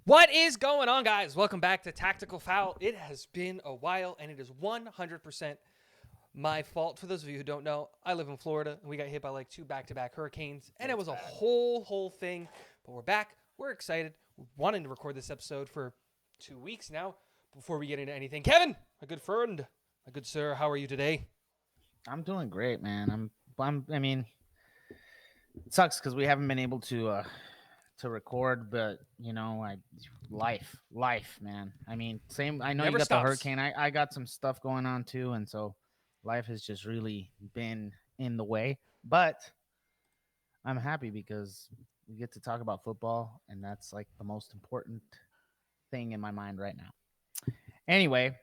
What is going on, guys? Welcome back to Tactical Foul. It has been a while, and it is 100% my fault. For those of you who don't know, I live in Florida, and we got hit by like 2 back-to-back hurricanes, and it was a whole thing. But we're back. We're excited. We're wanting to record this episode for 2 weeks now. Before we get into anything, Kevin, my good friend, my good sir, how are you today? I'm doing great, man. I mean, it sucks because we haven't been able to record, but life, man. I mean, same. I know you Never got the stops. hurricane. I got some stuff going on too, and so life has just really been in the way. But I'm happy because we get to talk about football, and that's like the most important thing in my mind right now. Anyway,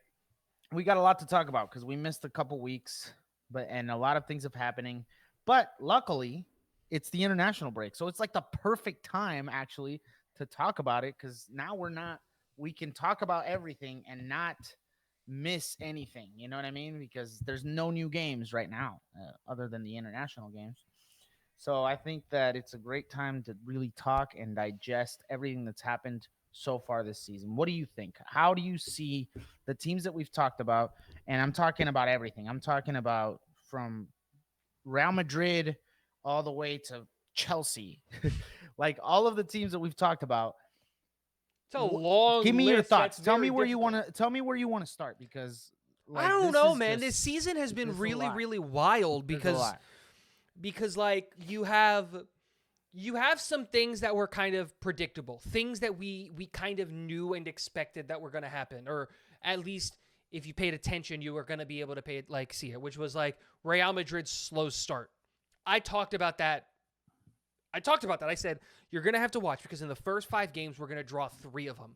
we got a lot to talk about because we missed a couple weeks, and a lot of things have happening. But luckily, it's the international break, so it's like the perfect time actually to talk about it because now we can talk about everything and not miss anything. You know what I mean? Because there's no new games right now other than the international games. So I think that it's a great time to really talk and digest everything that's happened so far this season. What do you think? How do you see the teams that we've talked about? And I'm talking about everything. I'm talking about from Real Madrid all the way to Chelsea. Like all of the teams that we've talked about. It's a long Give me your list. thoughts. That's very Tell me where you want to start because I like don't this know, is man. This just season has this been is a really, lot. really wild There's a lot. because like you have some things that were kind of predictable, things that we kind of knew and expected that were going to happen, or at least if you paid attention, you were going to be able to see it, which was like Real Madrid's slow start. I talked about that. I said you're going to have to watch because in the first 5 games we're going to draw 3 of them.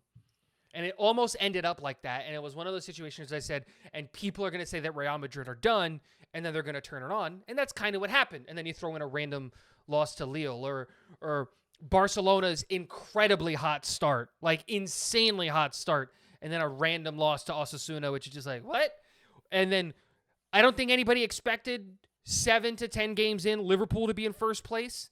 And it almost ended up like that. And it was one of those situations I said, and people are going to say that Real Madrid are done, and then they're going to turn it on. And that's kind of what happened. And then you throw in a random loss to Lille or Barcelona's incredibly hot start, like insanely hot start, and then a random loss to Osasuna, which is just like, what? And then I don't think anybody expected 7 to 10 games in Liverpool to be in first place.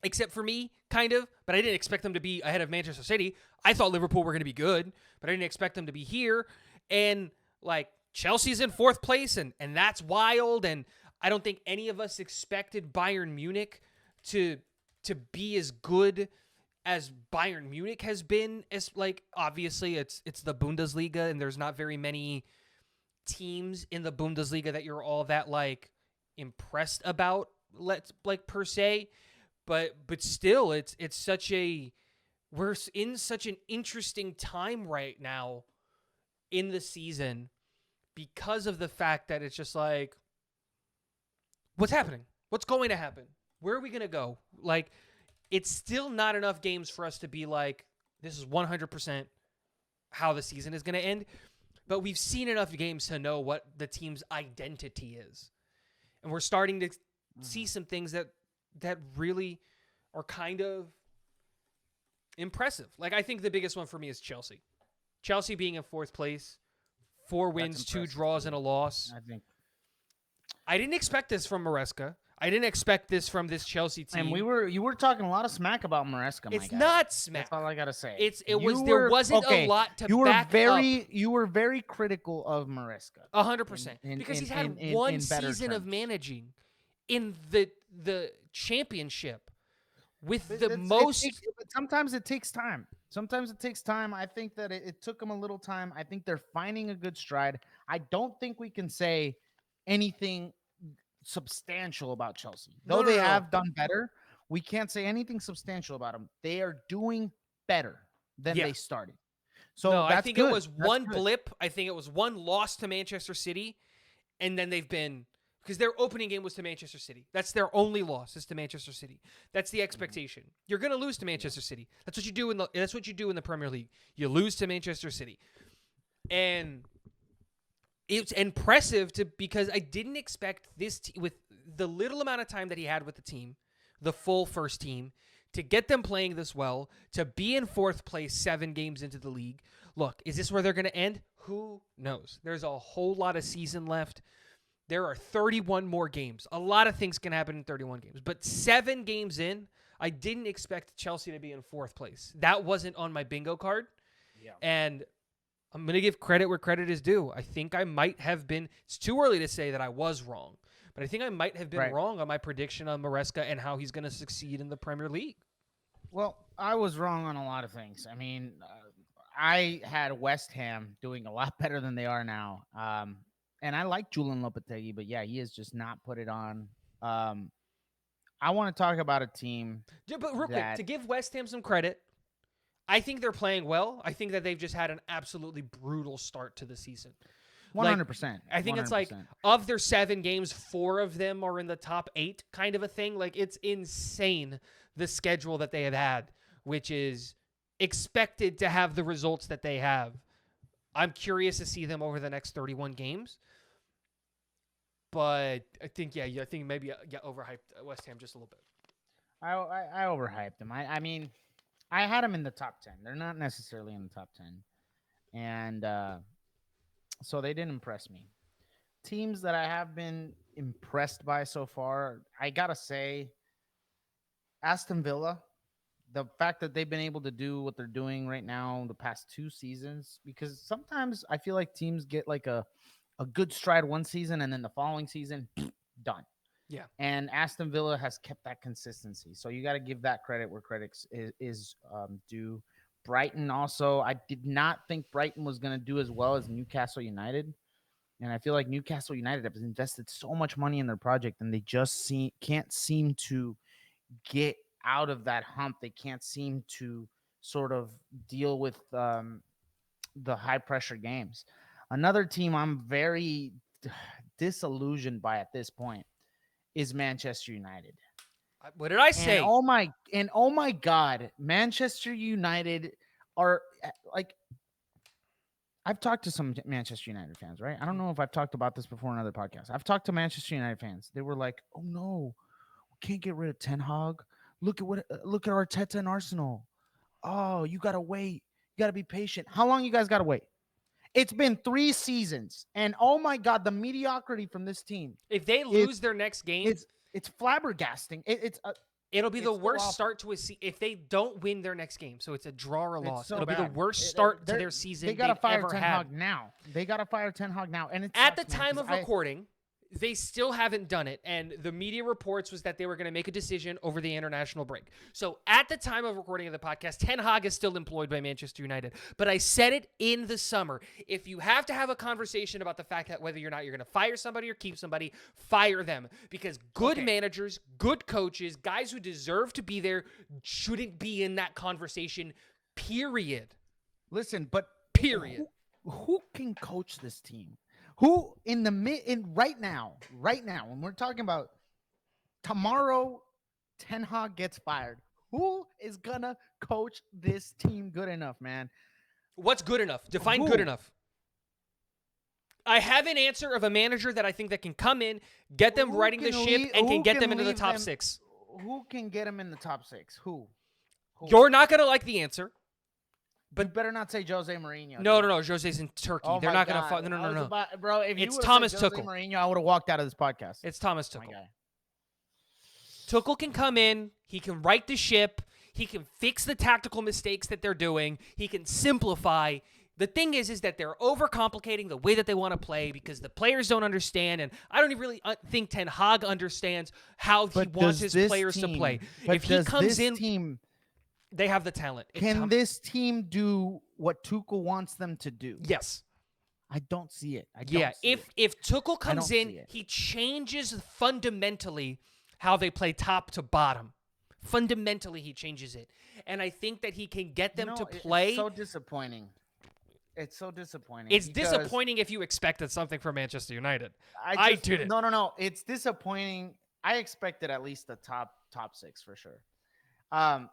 Except for me, kind of, but I didn't expect them to be ahead of Manchester City. I thought Liverpool were going to be good, but I didn't expect them to be here. And like Chelsea's in 4th place, and that's wild. And I don't think any of us expected Bayern Munich to be as good as Bayern Munich has been. As like obviously it's the Bundesliga, and there's not very many teams in the Bundesliga that you're all that like impressed about. Let's like per se. But still, it's such a we're in such an interesting time right now in the season because of the fact that it's just like, what's happening? What's going to happen? Where are we going to go? Like, it's still not enough games for us to be like, this is 100% how the season is going to end. But we've seen enough games to know what the team's identity is. And we're starting to see some things that really are kind of impressive. Like, I think the biggest one for me is Chelsea. Chelsea being in 4th place, 4 wins, 2 draws, and a loss. I didn't expect this from Maresca. I didn't expect this from this Chelsea team. And you were talking a lot of smack about Maresca. It's not smack. That's all I gotta say. There wasn't a lot to back up. You were very critical of Maresca. 100%. Because he's had one season of managing in the championship with the most. Sometimes it takes time. I think that it took them a little time. I think they're finding a good stride. I don't think we can say anything substantial about Chelsea. Though they have done better, we can't say anything substantial about them. They are doing better than they started. So no, that's I think good. It was one blip. I think it was one loss to Manchester City, and then they've been, because their opening game was to Manchester City. That's their only loss is to Manchester City. That's the expectation. You're going to lose to Manchester City. That's what you do in the Premier League. You lose to Manchester City. And it's impressive because I didn't expect this with the little amount of time that he had with the team, the full first team, to get them playing this well, to be in 4th place 7 games into the league. Look, is this where they're going to end? Who knows? There's a whole lot of season left. There are 31 more games. A lot of things can happen in 31 games. But 7 games in, I didn't expect Chelsea to be in 4th place. That wasn't on my bingo card. Yeah. And I'm going to give credit where credit is due. I think I might have been, it's too early to say that I was wrong, but I think I might have been wrong on my prediction on Maresca and how he's going to succeed in the Premier League. Well, I was wrong on a lot of things. I mean, I had West Ham doing a lot better than they are now. And I like Julian Lopetegui, but yeah, he has just not put it on. I want to talk about a team. Yeah, but real quick, to give West Ham some credit, I think they're playing well. I think that they've just had an absolutely brutal start to the season. 100%. I think it's like of their 7 games, 4 of them are in the top 8 kind of a thing. Like, it's insane the schedule that they have had, which is expected to have the results that they have. I'm curious to see them over the next 31 games. But I think, I think maybe overhyped West Ham just a little bit. I overhyped them. I mean, I had them in the top 10. They're not necessarily in the top 10. And so they didn't impress me. Teams that I have been impressed by so far, I got to say, Aston Villa, the fact that they've been able to do what they're doing right now the past 2 seasons, because sometimes I feel like teams get like a good stride one season and then the following season, done. Yeah. And Aston Villa has kept that consistency. So you got to give that credit where credit is due. Brighton also, I did not think Brighton was going to do as well as Newcastle United. And I feel like Newcastle United have invested so much money in their project and they just can't seem to get out of that hump. They can't seem to sort of deal with the high pressure games. Another team I'm very disillusioned by at this point is Manchester United. What did I say? And oh my God, Manchester United are like, I've talked to some Manchester United fans, right? I don't know if I've talked about this before in other podcasts. I've talked to Manchester United fans. They were like, "Oh no, we can't get rid of Ten Hag. Look at Arteta and Arsenal. Oh, you gotta wait. You gotta be patient. How long you guys gotta wait? It's been 3 seasons, and oh my God, the mediocrity from this team. If they lose their next game, it's flabbergasting. It'll be the worst start to a season if they don't win their next game. So it's a draw or loss. It'll be the worst start to their season. They gotta fire Ten Hag now. They gotta fire Ten Hag now. And at the time of recording, they still haven't done it. And the media reports was that they were going to make a decision over the international break. So at the time of recording of the podcast, Ten Hag is still employed by Manchester United. But I said it in the summer. If you have to have a conversation about the fact that whether or not you're going to fire somebody or keep somebody, fire them. Because good managers, good coaches, guys who deserve to be there shouldn't be in that conversation, period. Listen, but period. Who can coach this team? Who right now, when we're talking about tomorrow, Ten Hag gets fired. Who is gonna coach this team good enough, man? What's good enough? Define good enough. I have an answer of a manager that I think that can come in, get them riding the ship, and can get them into the top 6. Who can get them in the top 6? Who? You're not gonna like the answer. But you better not say Jose Mourinho. No. Jose's in Turkey. They're not going to fight. No. Bro, if it's Thomas Tuchel. Mourinho, I would have walked out of this podcast. It's Thomas Tuchel. Tuchel can come in. He can right the ship. He can fix the tactical mistakes that they're doing. He can simplify. The thing is that they're overcomplicating the way that they want to play because the players don't understand. And I don't even really think Ten Hag understands how he wants his players to play. If he comes in... They have the talent. Can this team do what Tuchel wants them to do? Yes. I don't see it. If Tuchel comes in, he changes fundamentally how they play top to bottom. Fundamentally, he changes it. And I think that he can get them to play. It's so disappointing. It's so disappointing. It's disappointing if you expected something from Manchester United. I didn't. No. It's disappointing. I expected at least the top 6 for sure.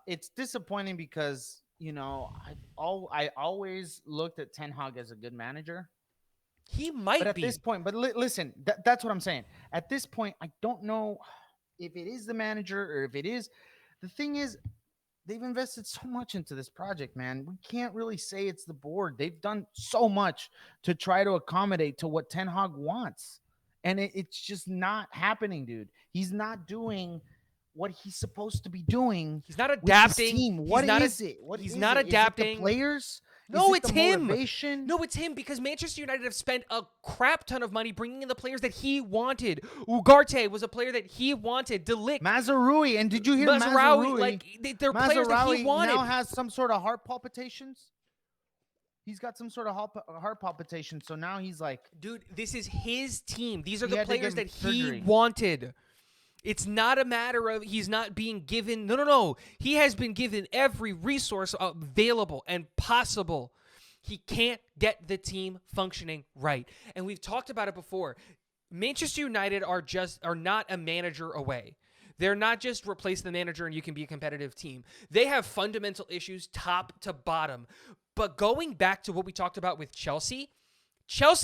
It's disappointing because, I always looked at Ten Hag as a good manager. He might be. But at this point, listen, that's what I'm saying. At this point, I don't know if it is the manager or if it is. The thing is, they've invested so much into this project, man. We can't really say it's the board. They've done so much to try to accommodate to what Ten Hag wants. And it's just not happening, dude. He's not doing what he's supposed to be doing He's not with this adapting. team. What is it? What he's is not it? Is it adapting. the players? No, is it it's the him. motivation? No, it's him because Manchester United have spent a crap ton of money bringing in the players that he wanted. Ugarte was a player that he wanted. De Ligt, Mazraoui, and did you hear Mazraoui, Mazraoui? like they're players that he wanted. Now has some sort of heart palpitations. He's got some sort of heart palpitation, so now he's like, dude, this is his team. These are He the had to players give that him he surgery. wanted. It's not a matter of he's not being given. No. He has been given every resource available and possible. He can't get the team functioning right. And we've talked about it before. Manchester United are not a manager away. They're not just replace the manager and you can be a competitive team. They have fundamental issues top to bottom. But going back to what we talked about with Chelsea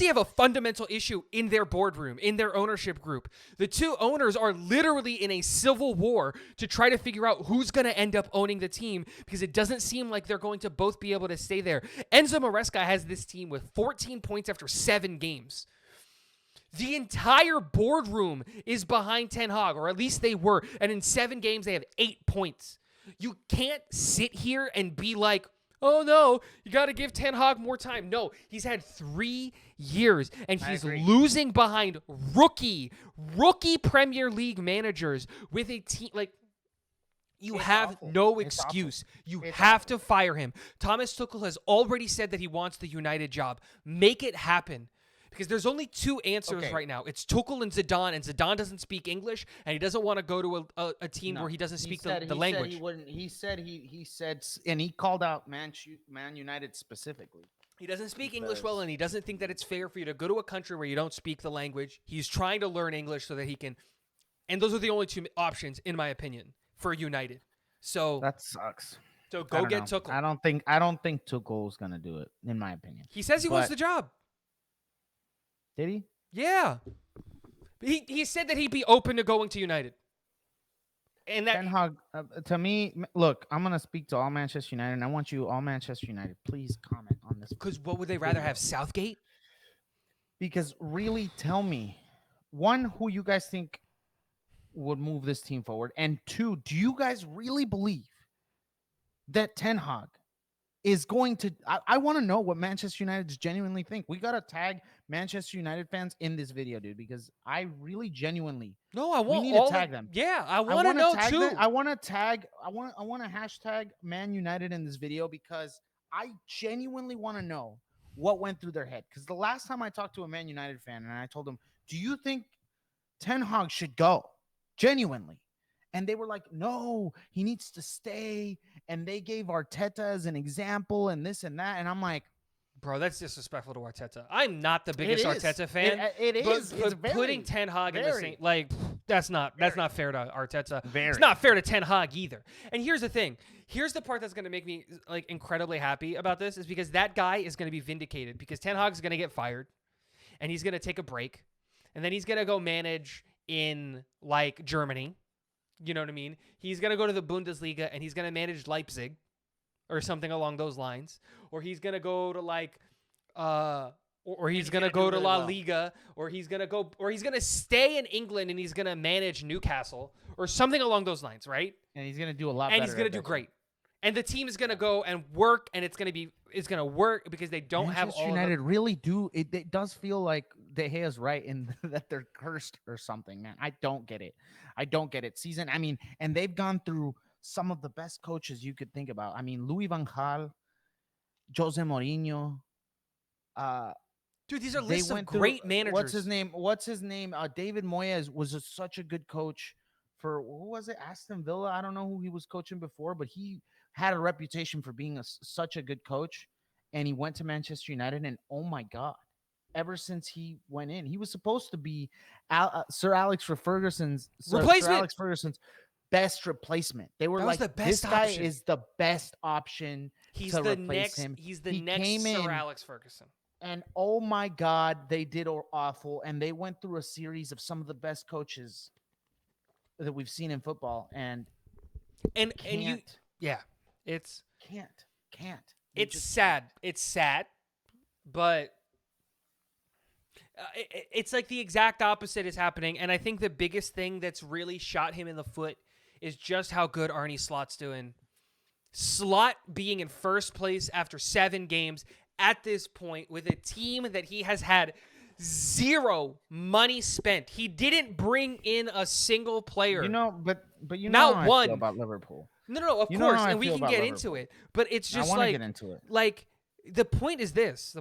have a fundamental issue in their boardroom, in their ownership group. The two owners are literally in a civil war to try to figure out who's going to end up owning the team because it doesn't seem like they're going to both be able to stay there. Enzo Maresca has this team with 14 points after 7 games. The entire boardroom is behind Ten Hag, or at least they were. And in 7 games, they have 8 points. You can't sit here and be like, oh no, you got to give Ten Hag more time. No, he's had 3 years, and he's losing behind rookie Premier League managers with a team like. You have awful. no It's excuse. You It's have to fire him. Thomas Tuchel has already said that he wants the United job. Make it happen. Because there's only 2 answers right now. It's Tuchel and Zidane doesn't speak English, and he doesn't want to go to a team where he doesn't speak the language. He said, and he called out Man United specifically. He doesn't speak English well, and he doesn't think that it's fair for you to go to a country where you don't speak the language. He's trying to learn English so that he can, and those are the only 2 options, in my opinion, for United. So that sucks. So go get Tuchel. I don't think Tuchel's gonna do it, in my opinion. He says he wants the job. Did he? Yeah. He said that he'd be open to going to United. And that Ten Hag, to me, look, I'm gonna speak to all Manchester United, and I want you, all Manchester United, please comment on this. Because what would they rather have, Southgate? Because really, tell me, 1, who you guys think would move this team forward, and 2, do you guys really believe that Ten Hag is going to? I want to know what Manchester United genuinely think. We gotta tag Manchester United fans in this video, dude, because I really genuinely. No, I want we need to tag them. Yeah, I want to know too. I want to hashtag Man United in this video because I genuinely want to know what went through their head. Because the last time I talked to a Man United fan and I told them, "Do you think Ten Hag should go?" Genuinely. And they were like, no, he needs to stay. And they gave Arteta as an example and this and that. And I'm like, bro, that's disrespectful to Arteta. I'm not the biggest Arteta fan. It is. But putting Ten Hag in the same, like, that's not fair to Arteta. Very. It's not fair to Ten Hag either. And here's the thing. Here's the part that's going to make me like incredibly happy about this is because that guy is going to be vindicated because Ten Hag's going to get fired and he's going to take a break and then he's going to go manage in like Germany. You know what I mean? He's going to go to the Bundesliga and he's going to manage Leipzig or something along those lines. Or he's going to go to like, or he's going to go to La Liga, or he's going to stay in England and he's going to manage Newcastle or something along those lines, right? And he's going to do a lot better. And he's going to do great. And the team is going to go and work and it's going to work because they don't have all United really do. It does feel like De Gea's right in that they're cursed or something, man. I don't get it. And they've gone through some of the best coaches you could think about. I mean, Louis van Gaal, Jose Mourinho. Dude, these are lists of great managers. What's his name? David Moyes was such a good coach for, who was it? Aston Villa. I don't know who he was coaching before, but he had a reputation for being such a good coach. And he went to Manchester United, and oh my God, ever since he went in, he was supposed to be Sir Alex Ferguson's best replacement. They were like, this guy is the best option. He's the next Sir Alex Ferguson. And oh my God, they did awful. And they went through a series of some of the best coaches that we've seen in football. And it's sad. It's sad, but it's like the exact opposite is happening. And I think the biggest thing that's really shot him in the foot is just how good Arnie Slot's doing. Slot being in first place after 7 games at this point with a team that he has had zero money spent. He didn't bring in a single player. But you Not know how I one. feel about Liverpool. No, of You know course, how I and we feel can about get Liverpool. into it. But it's I just want to like, get into it. the point is this.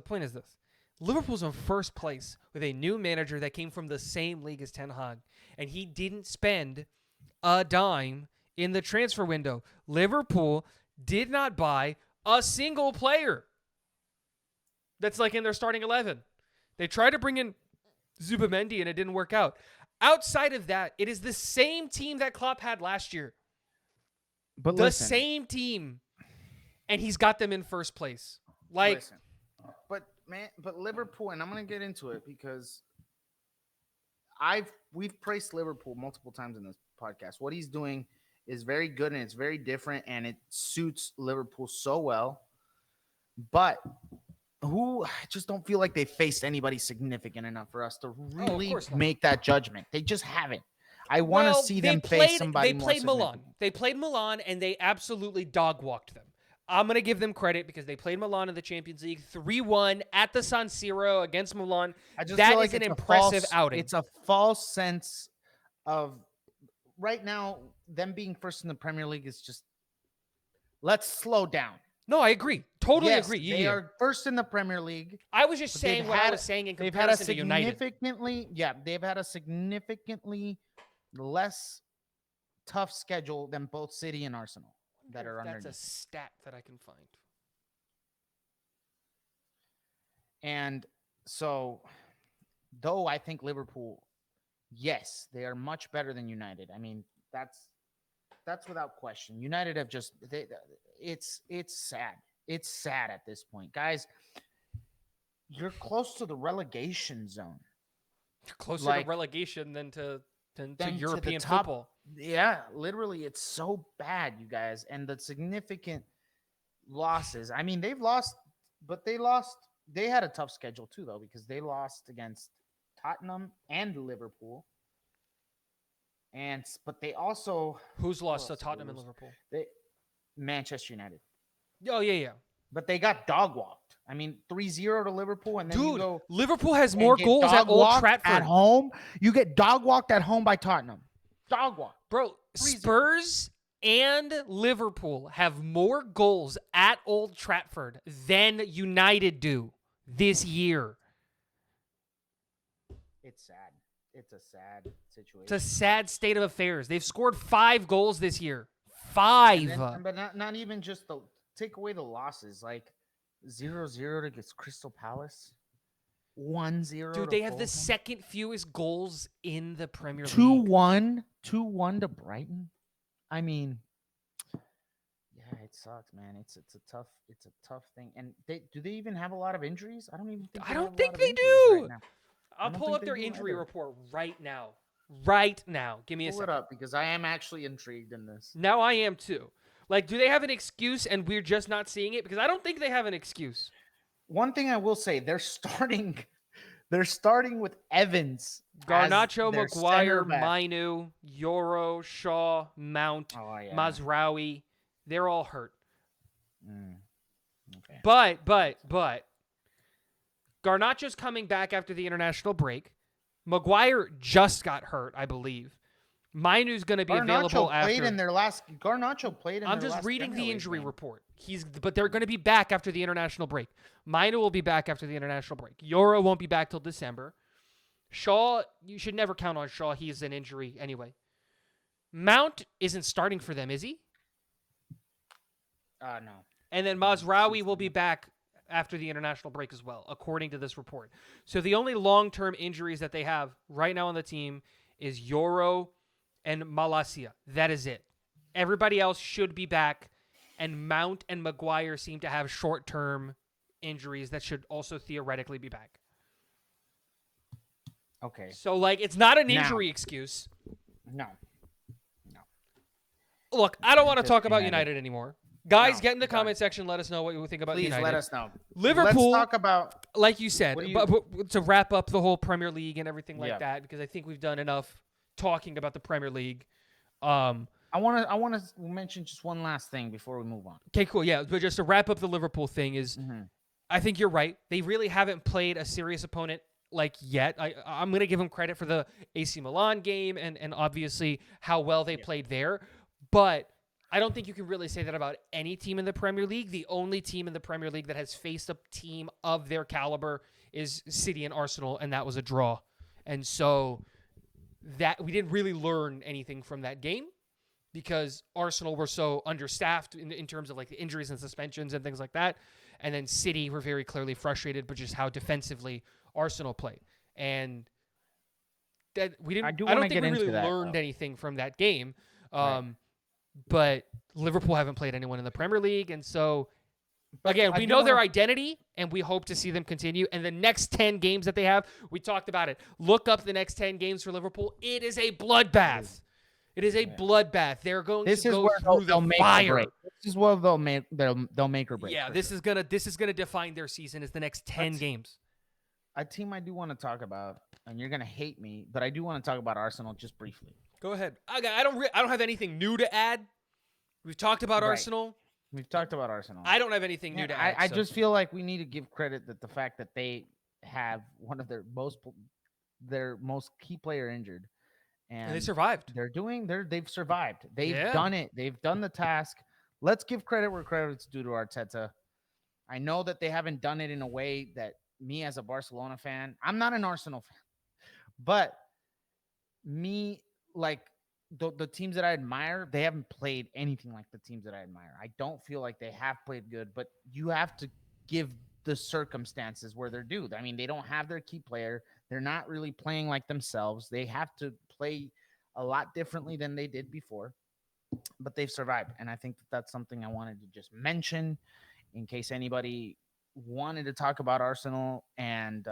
Liverpool's in first place with a new manager that came from the same league as Ten Hag, and he didn't spend a dime in the transfer window. Liverpool did not buy a single player that's like in their starting 11. They tried to bring in Zubamendi, and it didn't work out. Outside of that, it is the same team that Klopp had last year. But The same team, and he's got them in first place. Like, listen. But Liverpool, and I'm gonna get into it because we've praised Liverpool multiple times in this podcast. What he's doing is very good and it's very different and it suits Liverpool so well. But I just don't feel like they faced anybody significant enough for us to really course not. make that judgment. They just haven't. I want to see them face somebody more They played Milan. significant. They played Milan, and they absolutely dog-walked them. I'm going to give them credit because they played Milan in the Champions League 3-1 at the San Siro against Milan. I just That feel like is an it's a impressive false- outing. It's a false sense of right now them being first in the Premier League is just let's slow down. No, I agree. Totally Yes, agree. They are first in the Premier League. I was just but saying they've what I had- was saying in They've had a comparison to United. they've had a significantly less tough schedule than both City and Arsenal that are That's underneath. a stat that I can find. And so, though I think Liverpool, yes, they are much better than United. I mean, that's without question. United have just it's sad. It's sad at this point, guys. You're close to the relegation zone. Closer Like- to relegation than to Than to the European top- football. Yeah, literally, it's so bad, you guys. And the significant losses. I mean, they've lost, but they lost. They had a tough schedule too, though, because they lost against Tottenham and Liverpool. But they also Who's lost to else did they Tottenham and lose? Liverpool? Manchester United. Oh, yeah. But they got dog walked. I mean, 3-0 to Liverpool, and then you Dude, go Liverpool has and more get goals at dog Old walked Trafford. at home. You get dog walked at home by Tottenham. Dog walk. Bro, 3-0. Spurs and Liverpool have more goals at Old Trafford than United do this year. It's sad. It's a sad situation. It's a sad state of affairs. They've scored 5 goals this year. 5. And then- but not even just the take away the losses, like 0-0 against Crystal Palace, 1-0. Dude, to they have the Fulham, second fewest goals in the Premier League. 2-1 to Brighton. I mean, yeah, it sucks, man. It's a tough thing. And do they even have a lot of injuries? I don't even think. I they don't have a think lot of they injuries do. right now. I'll don't pull think up they their do injury either. report right now. Right now. Give me a Pull it second. up because I am actually intrigued in this. Now I am too. Like, do they have an excuse and we're just not seeing it? Because I don't think they have an excuse. One thing I will say, they're starting with Evans. as Garnacho, their Maguire, center back. Mainu, Euro, Shaw, Mount, Oh, yeah. Mazraoui. They're all hurt. Okay. But Garnacho's coming back after the international break. Maguire just got hurt, I believe. Mainu's going to be available Garnacho played after. in their last. Garnacho played in. I'm their just last reading Premier the League injury game. report. But they're going to be back after the international break. Mainu will be back after the international break. Euro won't be back till December. Shaw, you should never count on Shaw. He's an injury anyway. Mount isn't starting for them, is he? No. And then Mazraoui will be back after the international break as well, according to this report. So the only long-term injuries that they have right now on the team is Euro and Malacia. That is it. Everybody else should be back, and Mount and Maguire seem to have short-term injuries that should also theoretically be back. Okay. So, like, it's not an Now- injury excuse. No. Look, I don't want to Just talk about United. United anymore. Guys, No, get in the done. comment section. Let us know what you think about Please United. let us know. Liverpool- Let's talk about. Like you said, What do but to wrap up the whole Premier League and everything like Yeah. that, because I think we've done enough talking about the Premier League. I want to mention just one last thing before we move on. Okay, cool. Yeah, but just to wrap up the Liverpool thing is, Mm-hmm. I think you're right. They really haven't played a serious opponent like yet. I'm going to give them credit for the AC Milan game and obviously how well they played there. But I don't think you can really say that about any team in the Premier League. The only team in the Premier League that has faced a team of their caliber is City and Arsenal, and that was a draw. And so that we didn't really learn anything from that game because Arsenal were so understaffed in terms of like the injuries and suspensions and things like that. And then City were very clearly frustrated, but just how defensively Arsenal played. And that we didn't. I don't think we really learned anything from that game. But Liverpool haven't played anyone in the Premier League, and so again, we know their identity, and we hope to see them continue. And the next 10 games that they have, we talked about it. Look up the next 10 games for Liverpool. It is a bloodbath. It is a bloodbath. They're going to go through the fire. This is where they'll make or break. Yeah, this is gonna define their season. Is the next 10 games. A team I do want to talk about, and you're gonna hate me, but I do want to talk about Arsenal just briefly. Go ahead. I don't have anything new to add. We've talked about Arsenal. We've talked about Arsenal. I don't have anything new to add. I just feel like we need to give credit that the fact that they have one of their most key player injured. And they survived. They've survived. They've done it. They've done the task. Let's give credit where credit's due to Arteta. I know that they haven't done it in a way that me as a Barcelona fan, I'm not an Arsenal fan, but me, like the teams that I admire, they haven't played anything like the teams that I admire. I don't feel like they have played good, but you have to give the circumstances where they're due. I mean, they don't have their key player. They're not really playing like themselves. They have to play a lot differently than they did before, but they've survived. And I think that that's something I wanted to just mention in case anybody wanted to talk about Arsenal. And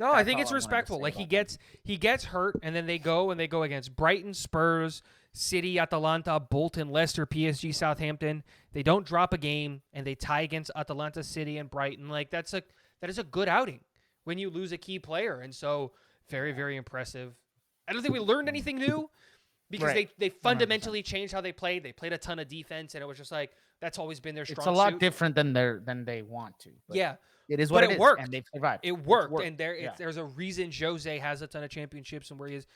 no, I think it's respectful. Like he gets hurt, and then they go against Brighton, Spurs, City, Atalanta, Bolton, Leicester, PSG, Southampton. They don't drop a game, and they tie against Atalanta, City, and Brighton. Like that is a good outing when you lose a key player, and so very, very impressive. I don't think we learned anything new because they fundamentally 100%. Changed how they played. They played a ton of defense, and it was just like that's always been their strong suit. It's a lot different than they want to. Yeah. It is what it worked. And they've survived. It worked. And there's a reason Jose has a ton of championships and where he is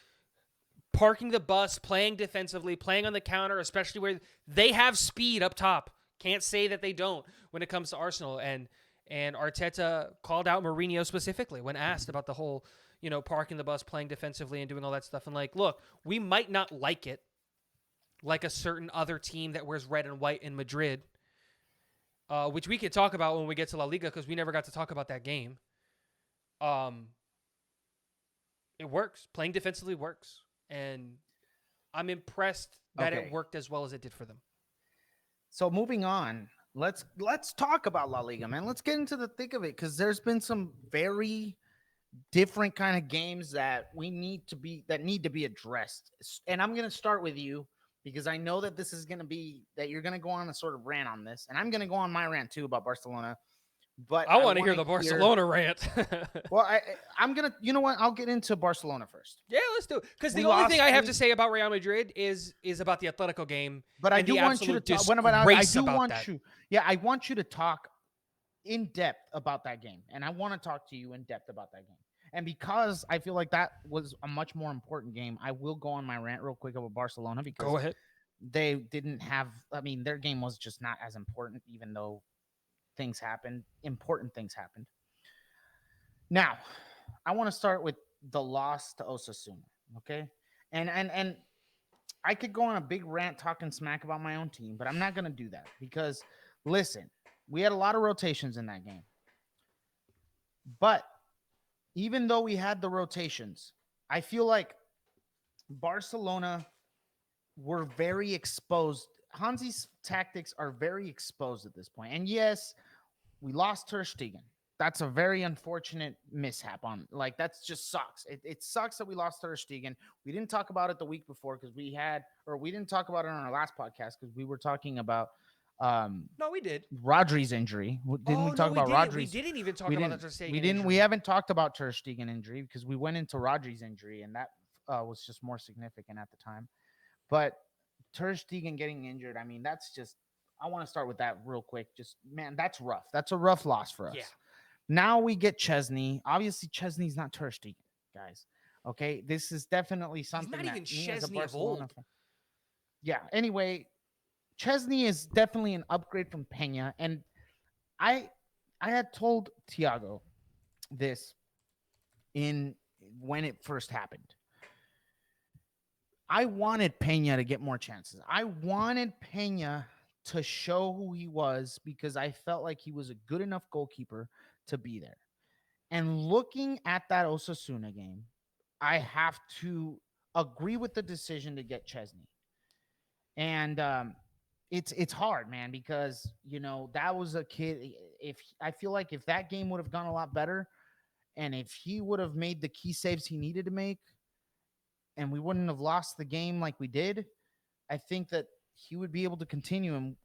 parking the bus, playing defensively, playing on the counter, especially where they have speed up top. Can't say that they don't when it comes to Arsenal. And Arteta called out Mourinho specifically when asked about the whole, parking the bus, playing defensively and doing all that stuff. And like, look, we might not like it like a certain other team that wears red and white in Madrid. Which we could talk about when we get to La Liga because we never got to talk about that game. It works. Playing defensively works. And I'm impressed that it worked as well as it did for them. So moving on, let's talk about La Liga, man. Let's get into the thick of it because there's been some very different kind of games that need to be addressed. And I'm going to start with you. Because I know that this is going to be that you're going to go on a sort of rant on this. And I'm going to go on my rant too about Barcelona. But I want to hear the Barcelona rant. Well, I'm going to, you know what? I'll get into Barcelona first. Yeah, let's do it. Because the only thing I have to say about Real Madrid is about the Atletico game. But I do want you to talk. I want you to talk in depth about that game. And I want to talk to you in depth about that game. And because I feel like that was a much more important game, I will go on my rant real quick about Barcelona because go ahead. They didn't have – I mean, their game was just not as important even though things happened. Important things happened. Now, I want to start with the loss to Osasuna, okay? And I could go on a big rant talking smack about my own team, but I'm not going to do that because, listen, we had a lot of rotations in that game. But – even though we had the rotations, I feel like Barcelona were very exposed. Hansi's tactics are very exposed at this point. And yes, we lost Ter Stegen. That's a very unfortunate mishap that just sucks. It sucks that we lost Ter Stegen. We didn't talk about it the week before because we didn't talk about it on our last podcast because we were talking about no, we did. Rodri's injury. Didn't we talk about Rodri's? We didn't even talk about the Ter Stegen injury. We haven't talked about Ter Stegen injury because we went into Rodri's injury, and that was just more significant at the time. But Ter Stegen getting injured, I mean, that's just, I want to start with that real quick. Just, man, that's rough. That's a rough loss for us. Yeah. Now we get Chesney. Obviously, Chesney's not Ter Stegen, guys. Okay, this is definitely something not that even me as a Chesney of Barcelona old. fan. Yeah. Anyway, Chesney is definitely an upgrade from Pena, and I I had told Tiago this in when it first happened. I wanted Pena to get more chances. I wanted Pena to show who he was because I felt like he was a good enough goalkeeper to be there. And looking at that Osasuna game, I have to agree with the decision to get Chesney. And it's hard, man, because that was a kid. If I feel like if that game would have gone a lot better, and if he would have made the key saves he needed to make, and we wouldn't have lost the game like we did, I think that he would be able to continue. And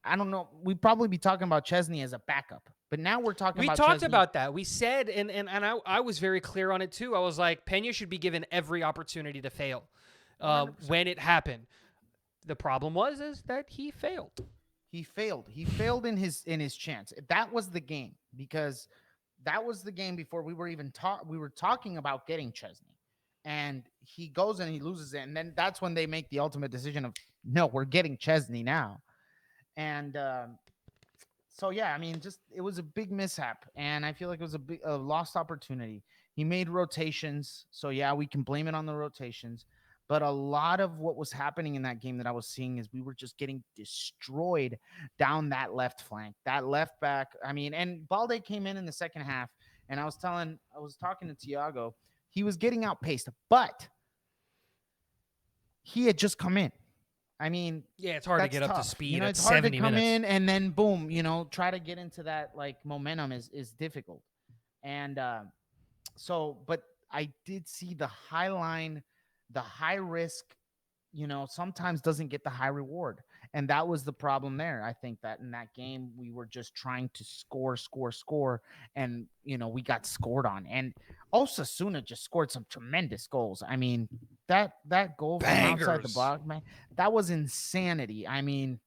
I don't know, we'd probably be talking about Chesney as a backup, but now we're talking We about talked Chesney. about that. We said, and I was very clear on it too. I was like, Pena should be given every opportunity to fail 100%. when it happened. The problem is that he failed. He failed. He failed in his chance. That was the game, because that was the game before we were even we were talking about getting Chesney. And he goes and he loses it. And then that's when they make the ultimate decision of, no, we're getting Chesney now. And so, yeah, I mean, just it was a big mishap. And I feel like it was a lost opportunity. He made rotations. So, yeah, we can blame it on the rotations. But a lot of what was happening in that game that I was seeing is we were just getting destroyed down that left flank, that left back. I mean, and Balde came in the second half. And I was talking to Tiago. He was getting outpaced, but he had just come in. I mean, Yeah, it's hard to that's get up to tough. speed at It's hard to 70 come minutes. in and then boom, try to get into that like momentum is difficult. And but I did see the high line, the high risk, sometimes doesn't get the high reward. And that was the problem there. I think that in that game, we were just trying to score. And, we got scored on. And Osasuna just scored some tremendous goals. I mean, that goal from outside the Bangers. box, man, that was insanity. I mean,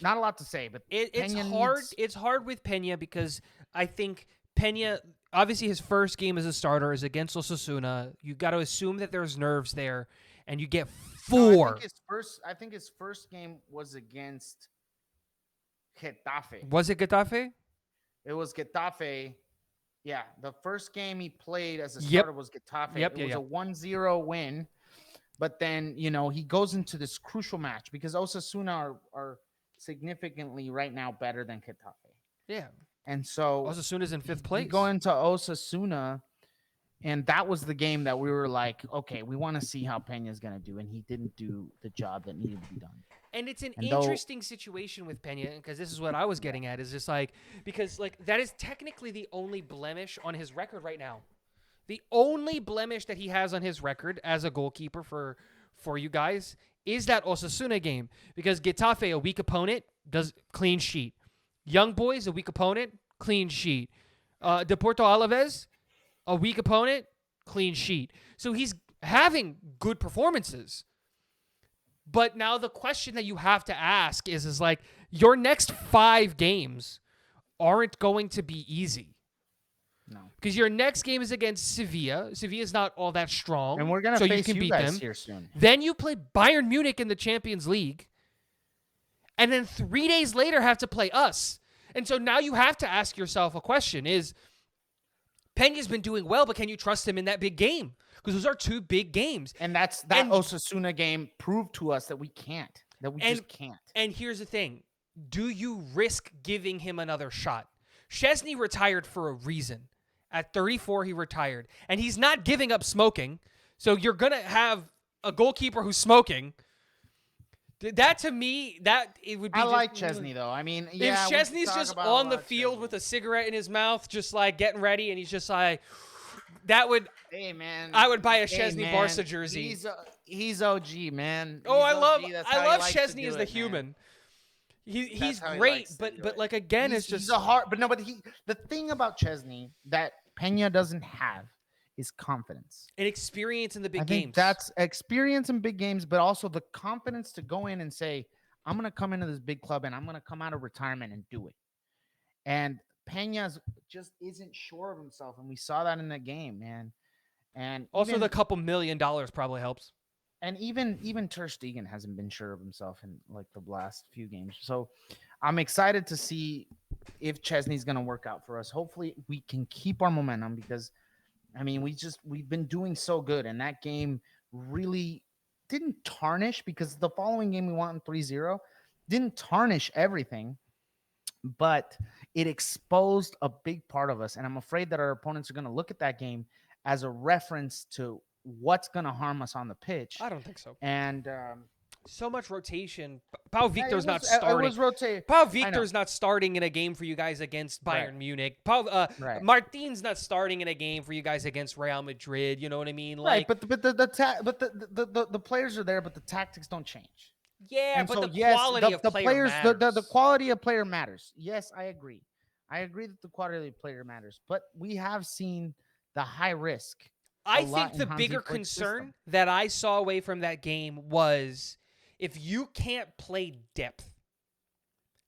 not a lot to say, but It's Pena hard. needs- It's hard with Pena because I think Pena, obviously his first game as a starter is against Osasuna. You got to assume that there's nerves there, and you get No, four. I think his first game was against Getafe. Was it Getafe? It was Getafe. Yeah, the first game he played as a Yep. starter was Getafe. Yep, It was yeah. a 1-0 win. But then, he goes into this crucial match because Osasuna are significantly right now better than Getafe. Yeah. And so Osasuna's in fifth we place. go into Osasuna, and that was the game that we were like, okay, we want to see how Pena's going to do. And he didn't do the job that needed to be done. And it's an And though- interesting situation with Pena because this is what I was getting at is just like, because like that is technically the only blemish on his record right now. The only blemish that he has on his record as a goalkeeper for you guys is that Osasuna game, because Getafe, a weak opponent, does clean sheet. Young Boys, a weak opponent, clean sheet. Deporto Alaves, a weak opponent, clean sheet. So he's having good performances. But now the question that you have to ask is like, your next 5 games aren't going to be easy. No. Because your next game is against Sevilla. Sevilla's not all that strong. And we're going to so face you can beat guys them. here soon. Then you play Bayern Munich in the Champions League. And then 3 days later have to play us. And so now you have to ask yourself a question is, Pena's been doing well, but can you trust him in that big game? Because those are 2 big games. And that Osasuna game proved to us that we can't. That we just can't. And here's the thing. Do you risk giving him another shot? Chesney retired for a reason. At 34, he retired. And he's not giving up smoking. So you're going to have a goalkeeper who's smoking. That, to me, it would be... I like Chesney, though. I mean, yeah. If Chesney's just on the field with a cigarette in his mouth, just like getting ready, and he's just like... That would... Hey, man. I would buy a Chesney man. Barca jersey. He's OG, man. Oh, I He's love OG. That's how he likes to Chesney do as the it, man. human. He's That's how he great, likes to do but it. like again, He's it's just a hard. But no, but the thing about Chesney that Pena doesn't have is confidence. And experience in the big I think games. that's experience in big games, but also the confidence to go in and say, I'm going to come into this big club and I'm going to come out of retirement and do it. And Peña's just isn't sure of himself. And we saw that in the game, man. And also even, the couple $1 million probably helps. and even Ter Stegen hasn't been sure of himself in like the last few games. So I'm excited to see if Chesney's going to work out for us. Hopefully we can keep our momentum because I mean, we've been doing so good, and that game really didn't tarnish because the following game we won 3-0 didn't tarnish everything, but it exposed a big part of us. And I'm afraid that our opponents are going to look at that game as a reference to what's going to harm us on the pitch. I don't think so. And so much rotation. Pau yeah, Victor's not it starting. was rotating. Pau Victor's not starting in a game for you guys against Bayern Right. Munich. Right. Martin's not starting in a game for you guys against Real Madrid. You know what I mean? Right, Like, but the players are there, but the tactics don't change. yeah, And but so, the yes, quality of the player players, matters. the quality of player matters. Yes, I agree. I agree that the quality of player matters, but we have seen the high risk. I lot think in the Hansi bigger Flick's concern system. that I saw away from that game was if you can't play depth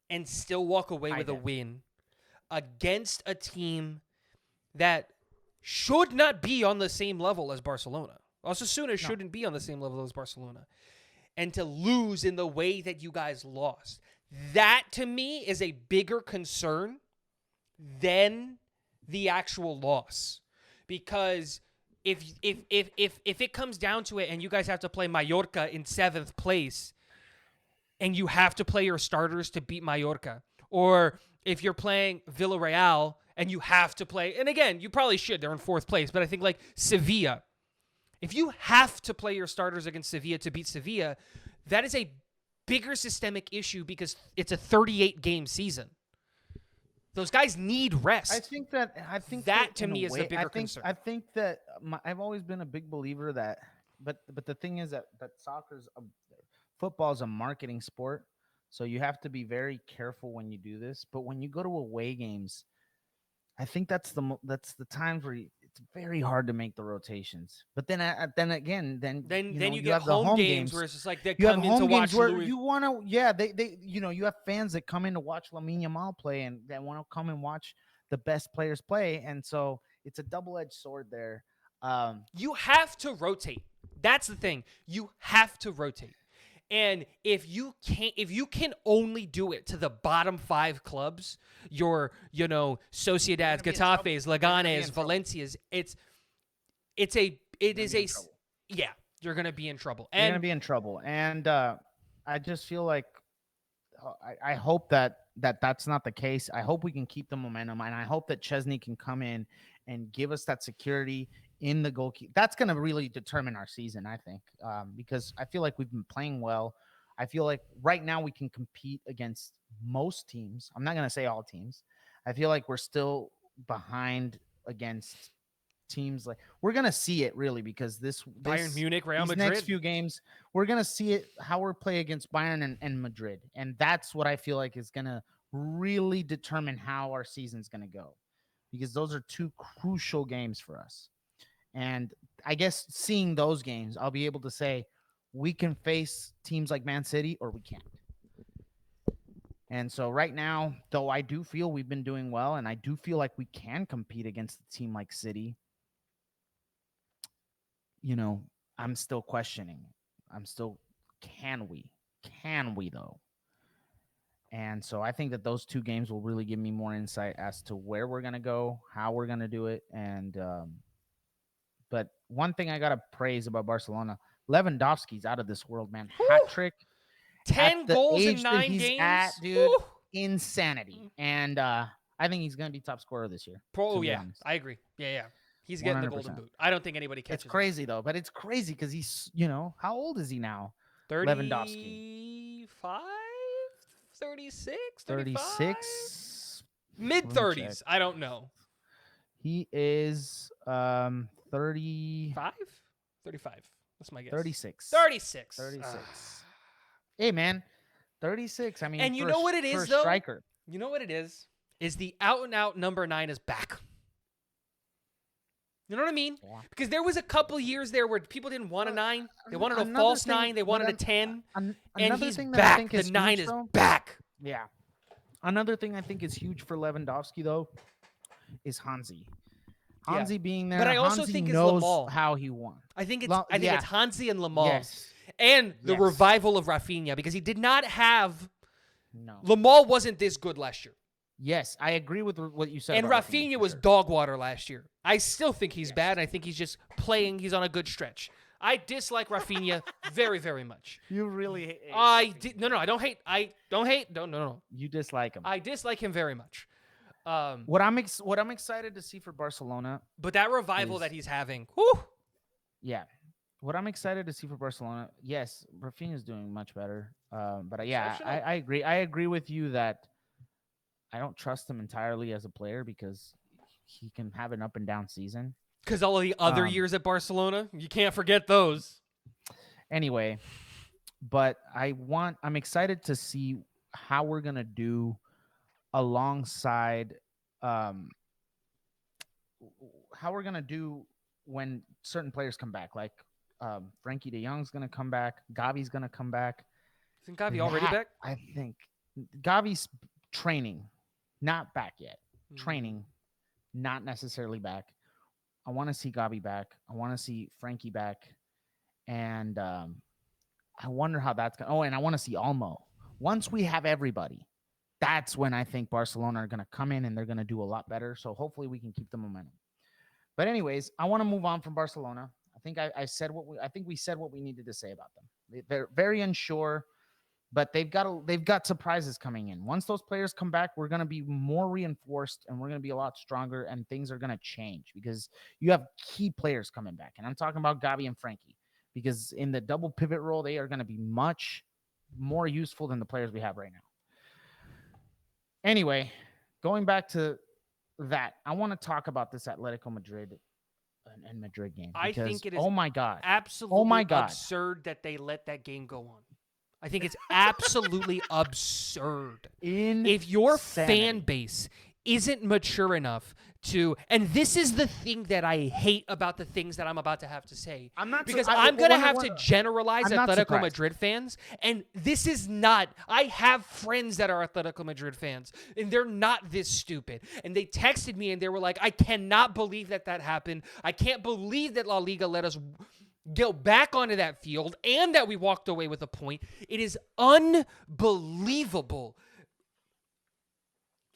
and still walk away with a win against a team that should not be on the same level as Barcelona. Osasuna shouldn't be on the same level as Barcelona. And to lose in the way that you guys lost. That, to me, is a bigger concern than the actual loss. Because if it comes down to it and you guys have to play Mallorca in 7th place and you have to play your starters to beat Mallorca, or if you're playing Villarreal and you have to play, and again, you probably should, they're in 4th place, but I think like Sevilla, if you have to play your starters against Sevilla to beat Sevilla, that is a bigger systemic issue because it's a 38-game season. Those guys need rest. I think that to in a me is the way- bigger concern. I think that I've always been a big believer that, but the thing is that football's a marketing sport, so you have to be very careful when you do this. But when you go to away games, I think that's the times where it's very hard to make the rotations. But then again, you you get have the home games where it's just like they you have come in to home watch games where Louis. you want to, yeah, they you have fans that come in to watch Lamine Yamal play and they want to come and watch the best players play, and so it's a double-edged sword there. You have to rotate. That's the thing. You have to rotate. And if you can only do it to the bottom 5 clubs, your Sociedad's, Getafes, Leganes, Valencias, you're gonna be in trouble. You're gonna be in trouble, and I just feel like I hope that's not the case. I hope we can keep the momentum, and I hope that Chesney can come in and give us that security in the goalkeeper. That's going to really determine our season, I think, because I feel like we've been playing well. I feel like right now we can compete against most teams. I'm not going to say all teams. I feel like we're still behind against teams like we're going to see it really because this Bayern Munich, Real these Madrid. next few games, we're going to see it how we're play against Bayern and Madrid. And that's what I feel like is going to really determine how our season's going to go, because those are 2 crucial games for us. And I guess seeing those games, I'll be able to say we can face teams like Man City or we can't. And so right now, though, I do feel we've been doing well, and I do feel like we can compete against a team like City. I'm still questioning. Can we though? And so I think that those 2 games will really give me more insight as to where we're going to go, how we're going to do it. And, but one thing I got to praise about Barcelona, Lewandowski's out of this world, man. Hat trick. 10 goals in 9 games. Dude, Woo. insanity. And I think he's going to be top scorer this year. Oh, yeah. I agree. Yeah. He's getting the 100%. Golden Boot. I don't think anybody catches It's crazy, though. But it's crazy because he's, how old is he now? 35? 36? 36? Mid-30s. I don't know. He is 35? 35. That's my guess. 36. 36. 36. Hey, man. 36. I mean, and you know what it is, though? Striker. You know what it is? Is the out-and-out number 9 is back. You know what I mean? Yeah. Because there was a couple years there where people didn't want a 9. They wanted a Another false thing- 9. They but wanted a an- 10. And another he's thing that I back. think The is 9 huge, is though, back. yeah. Another thing I think is huge for Lewandowski though is Hansi. Yeah. Hansi being there. But I also Hansi think it's knows Lamal. how he won. I think it's Yeah. Hansi and Lamal. Yes. And the Yes. revival of Rafinha, because he did not have No. Lamal wasn't this good last year. Yes, I agree with what you said. And about Rafinha for was sure. dog water last year. I still think he's Yes. bad. I think he's just playing. He's on a good stretch. I dislike Rafinha very, very much. You really hate. No, I don't hate. No. You dislike him. I dislike him very much. What I'm excited to see for Barcelona. But that revival is- that he's having, whew, Yeah. What I'm excited to see for Barcelona, yes, Rafinha's doing much better. But yeah, Exceptional. I agree. I agree with you that I don't trust him entirely as a player because he can have an up and down season. because all of the other Um, years at Barcelona, you can't forget those. Anyway, but I'm excited to see how we're gonna do alongside how we're gonna do when certain players come back, like Frankie De Jong's gonna come back, Gavi's gonna come back. Isn't Gavi already That, back? I think Gavi's training, not back yet. Mm. Training, not necessarily back. I want to see Gavi back. I want to see Frankie back, and I wonder how that's going. Oh, and I want to see Olmo. Once we have everybody, that's when I think Barcelona are going to come in and they're going to do a lot better. So hopefully we can keep the momentum. But anyways, I want to move on from Barcelona. I think I said we said what we needed to say about them. They're very unsure, but they've got surprises coming in. Once those players come back, we're going to be more reinforced and we're going to be a lot stronger and things are going to change because you have key players coming back. And I'm talking about Gavi and Frankie because in the double pivot role, they are going to be much more useful than the players we have right now. Anyway, going back to that, I want to talk about this Atletico Madrid and Madrid game. I Because, think it is oh my God. absolutely my God. absurd that they let that game go on. I think it's absolutely absurd. If your fan base isn't mature enough to, and this is the thing that I hate about the things that I'm about to have to say, I'm not because I- I'm going to one- have one- to generalize I'm not Atletico surprised. Madrid fans, and this is not, I have friends that are Atletico Madrid fans, and they're not this stupid, and they texted me and they were like, I cannot believe that happened. I can't believe that La Liga let us go back onto that field and that we walked away with a point. It is unbelievable.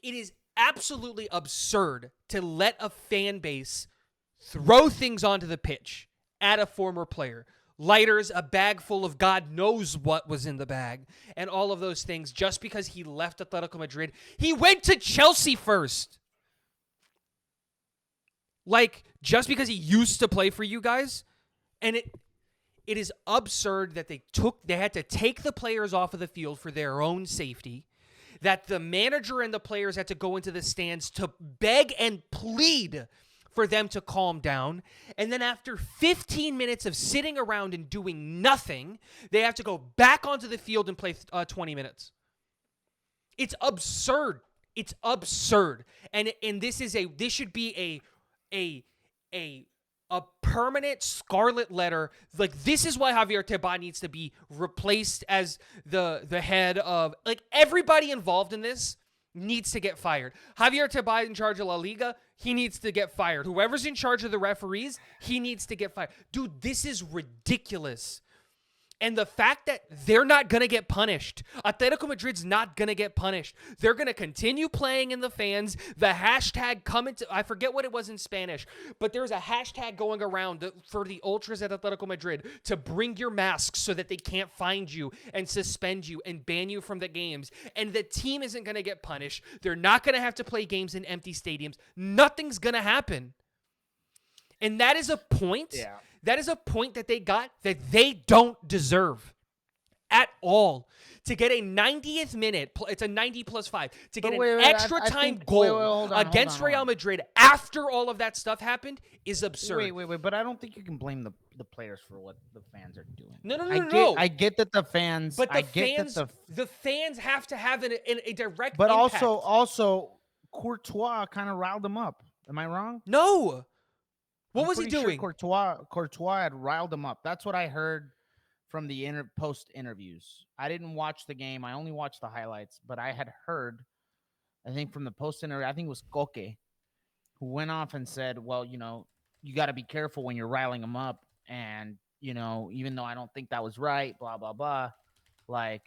It is absolutely absurd to let a fan base throw things onto the pitch at a former player. Lighters, a bag full of God knows what was in the bag, and all of those things just because he left Atletico Madrid. He went to Chelsea first. Like, just because he used to play for you guys. And it is absurd that they had to take the players off of the field for their own safety, that the manager and the players had to go into the stands to beg and plead for them to calm down. And then after 15 minutes of sitting around and doing nothing, they have to go back onto the field and play 20 minutes. It's absurd. It's absurd. And this should be a permanent scarlet letter. Like, this is why Javier Tebas needs to be replaced as the head of, like, everybody involved in this needs to get fired. Javier Tebas in charge of La Liga, he needs to get fired. Whoever's in charge of the referees, he needs to get fired. Dude, this is ridiculous. And the fact that they're not going to get punished. Atletico Madrid's not going to get punished. They're going to continue playing in the fans. The hashtag coming to, I forget what it was in Spanish, but there's a hashtag going around for the ultras at Atletico Madrid to bring your masks so that they can't find you and suspend you and ban you from the games. And the team isn't going to get punished. They're not going to have to play games in empty stadiums. Nothing's going to happen. And that is a point. Yeah. That is a point that they got that they don't deserve at all. To get a 90th minute, it's a 90 plus 5, to get an extra time goal against Real Madrid after all of that stuff happened is absurd. Wait. But I don't think you can blame the players for what the fans are doing. No. I get that the fans. But the fans have to have a direct But impact. also Courtois kind of riled them up. Am I wrong? No. What I'm was he pretty sure doing? Courtois had riled him up. That's what I heard from the post interviews. I didn't watch the game. I only watched the highlights, but I had heard, I think from the post interview, I think it was Koke, who went off and said, well, you got to be careful when you're riling them up. And, even though I don't think that was right, blah, blah, blah, like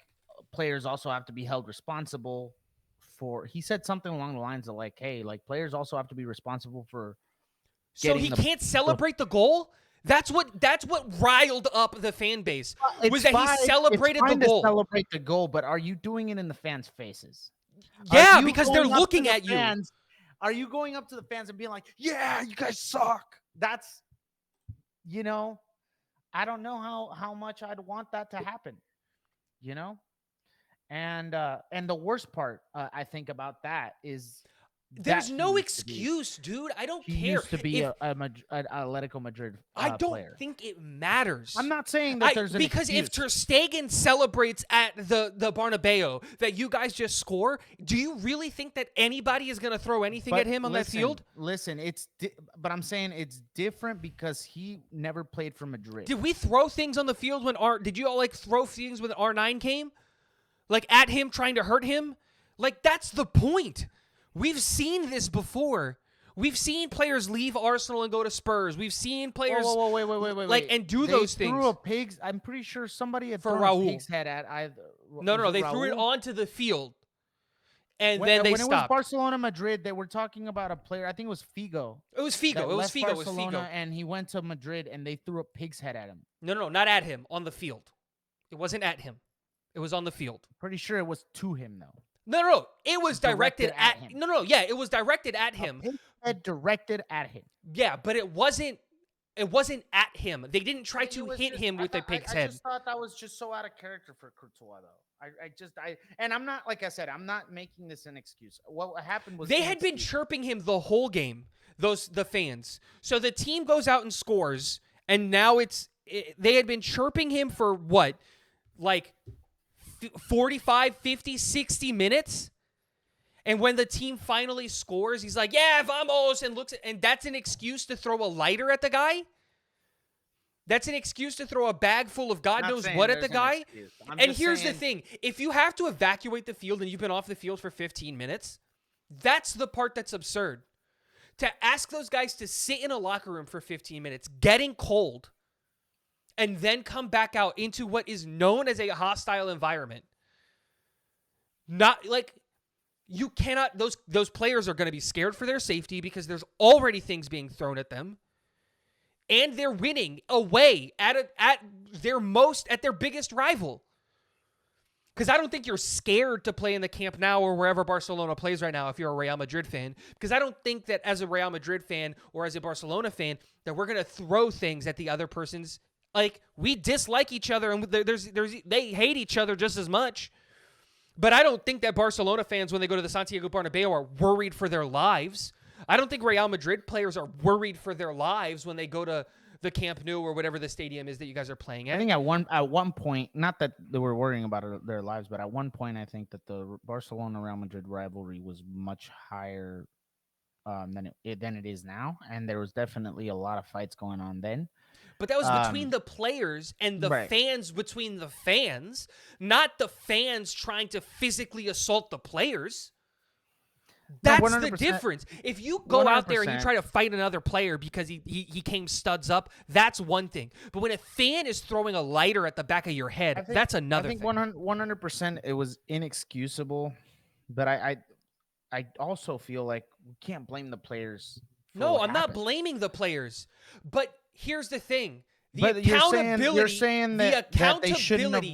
players also have to be held responsible for, he said something along the lines of like, hey, like players also have to be responsible for So he can't celebrate the goal? That's what riled up the fan base. Was that he celebrated the goal. To celebrate the goal, but are you doing it in the fans' faces? Yeah, because they're looking at you. Are you going up to the fans and being like, "Yeah, you guys suck"? That's, I don't know how much I'd want that to happen. And the worst part I think about that is there's no excuse, dude. I don't care. He used to be a Atletico Madrid I don't player. think it matters. I'm not saying that there's an because excuse. if Ter Stegen celebrates at the Bernabeu that you guys just score, do you really think that anybody is going to throw anything at him on that field? Listen, but I'm saying it's different because he never played for Madrid. Did we throw things on the field when did you all like throw things when R9 came? Like at him trying to hurt him? Like that's the point. We've seen this before. We've seen players leave Arsenal and go to Spurs. We've seen players wait. And do those things. Threw a pig's. I'm pretty sure somebody had thrown Raul. a pig's head at either. No, they threw it onto the field, and then they stopped. When it was Barcelona Madrid, they were talking about a player. I think it was Figo. It was Figo. Barcelona, and he went to Madrid, and they threw a pig's head at him. No, not at him. On the field. It wasn't at him. It was on the field. Pretty sure it was to him though. No. It was directed at him. No. Yeah, it was directed at him. Directed at him. Yeah, but it wasn't at him. They didn't try to hit him with a pig's head. I just thought that was just so out of character for Courtois, though. And I'm not, like I said, I'm not making this an excuse. What happened was they had been chirping him the whole game. The fans. So the team goes out and scores, and now they had been chirping him for what, like 45, 50, 60 minutes. And when the team finally scores, he's like, yeah, vamos, and that's an excuse to throw a lighter at the guy? That's an excuse to throw a bag full of God knows what at the guy? And here's the thing. If you have to evacuate the field and you've been off the field for 15 minutes, that's the part that's absurd. To ask those guys to sit in a locker room for 15 minutes, getting cold, and then come back out into what is known as a hostile environment. Not like you cannot, those players are going to be scared for their safety because there's already things being thrown at them. And they're winning away at their biggest rival. Because I don't think you're scared to play in the Camp Nou or wherever Barcelona plays right now if you're a Real Madrid fan. Because I don't think that as a Real Madrid fan or as a Barcelona fan that we're going to throw things at the other person's. Like, we dislike each other and they hate each other just as much. But I don't think that Barcelona fans, when they go to the Santiago Bernabeu, are worried for their lives. I don't think Real Madrid players are worried for their lives when they go to the Camp Nou or whatever the stadium is that you guys are playing at. I think at one point, not that they were worrying about their lives, but at one point, I think that the Barcelona-Real Madrid rivalry was much higher than it is now, and there was definitely a lot of fights going on then. But that was between the players and the fans between the fans, not the fans trying to physically assault the players. That's the difference. If you go 100%. Out there and you try to fight another player because he came studs up, that's one thing. But when a fan is throwing a lighter at the back of your head, that's another thing. I think 100% it was inexcusable. But I also feel like we can't blame the players. No, I'm not blaming the players. But here's the thing. You're saying that they shouldn't have...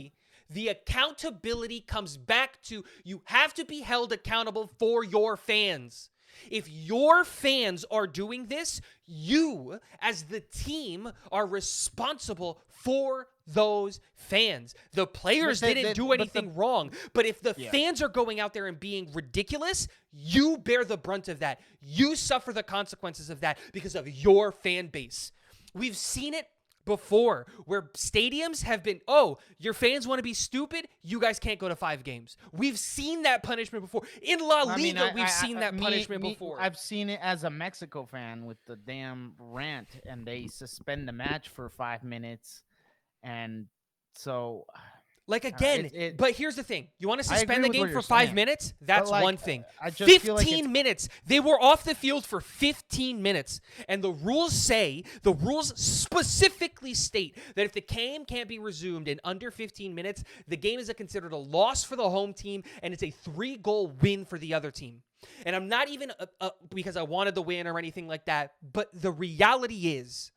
The accountability comes back to you have to be held accountable for your fans. If your fans are doing this, you, as the team, are responsible for those fans. The players didn't do anything wrong. But if the fans are going out there and being ridiculous, you bear the brunt of that. You suffer the consequences of that because of your fan base. We've seen it before where stadiums have been, oh, your fans want to be stupid, you guys can't go to 5 games. We've seen that punishment before. In La Liga, we've seen that punishment before. I've seen it as a Mexico fan with the damn rant, and they suspend the match for 5 minutes. And so, like, again, but here's the thing. You want to suspend the game for 5 minutes? That's one thing. 15 minutes. They were off the field for 15 minutes. And the rules specifically state that if the game can't be resumed in under 15 minutes, the game is considered a loss for the home team, and it's a 3-goal win for the other team. And I'm not even because I wanted the win or anything like that, but the reality is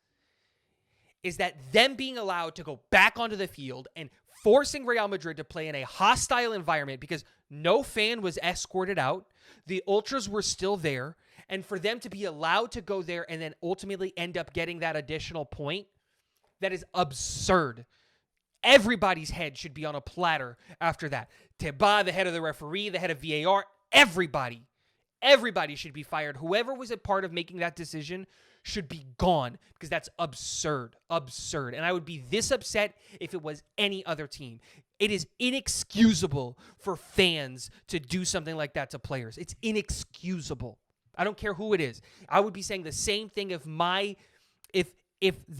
that them being allowed to go back onto the field and forcing Real Madrid to play in a hostile environment because no fan was escorted out, the ultras were still there, and for them to be allowed to go there and then ultimately end up getting that additional point, that is absurd. Everybody's head should be on a platter after that. Tebas, the head of the referee, the head of VAR, everybody should be fired. Whoever was a part of making that decision should be gone because that's absurd. And I would be this upset if it was any other team. It is inexcusable for fans to do something like that to players. It's inexcusable. I don't care who it is. I would be saying the same thing if the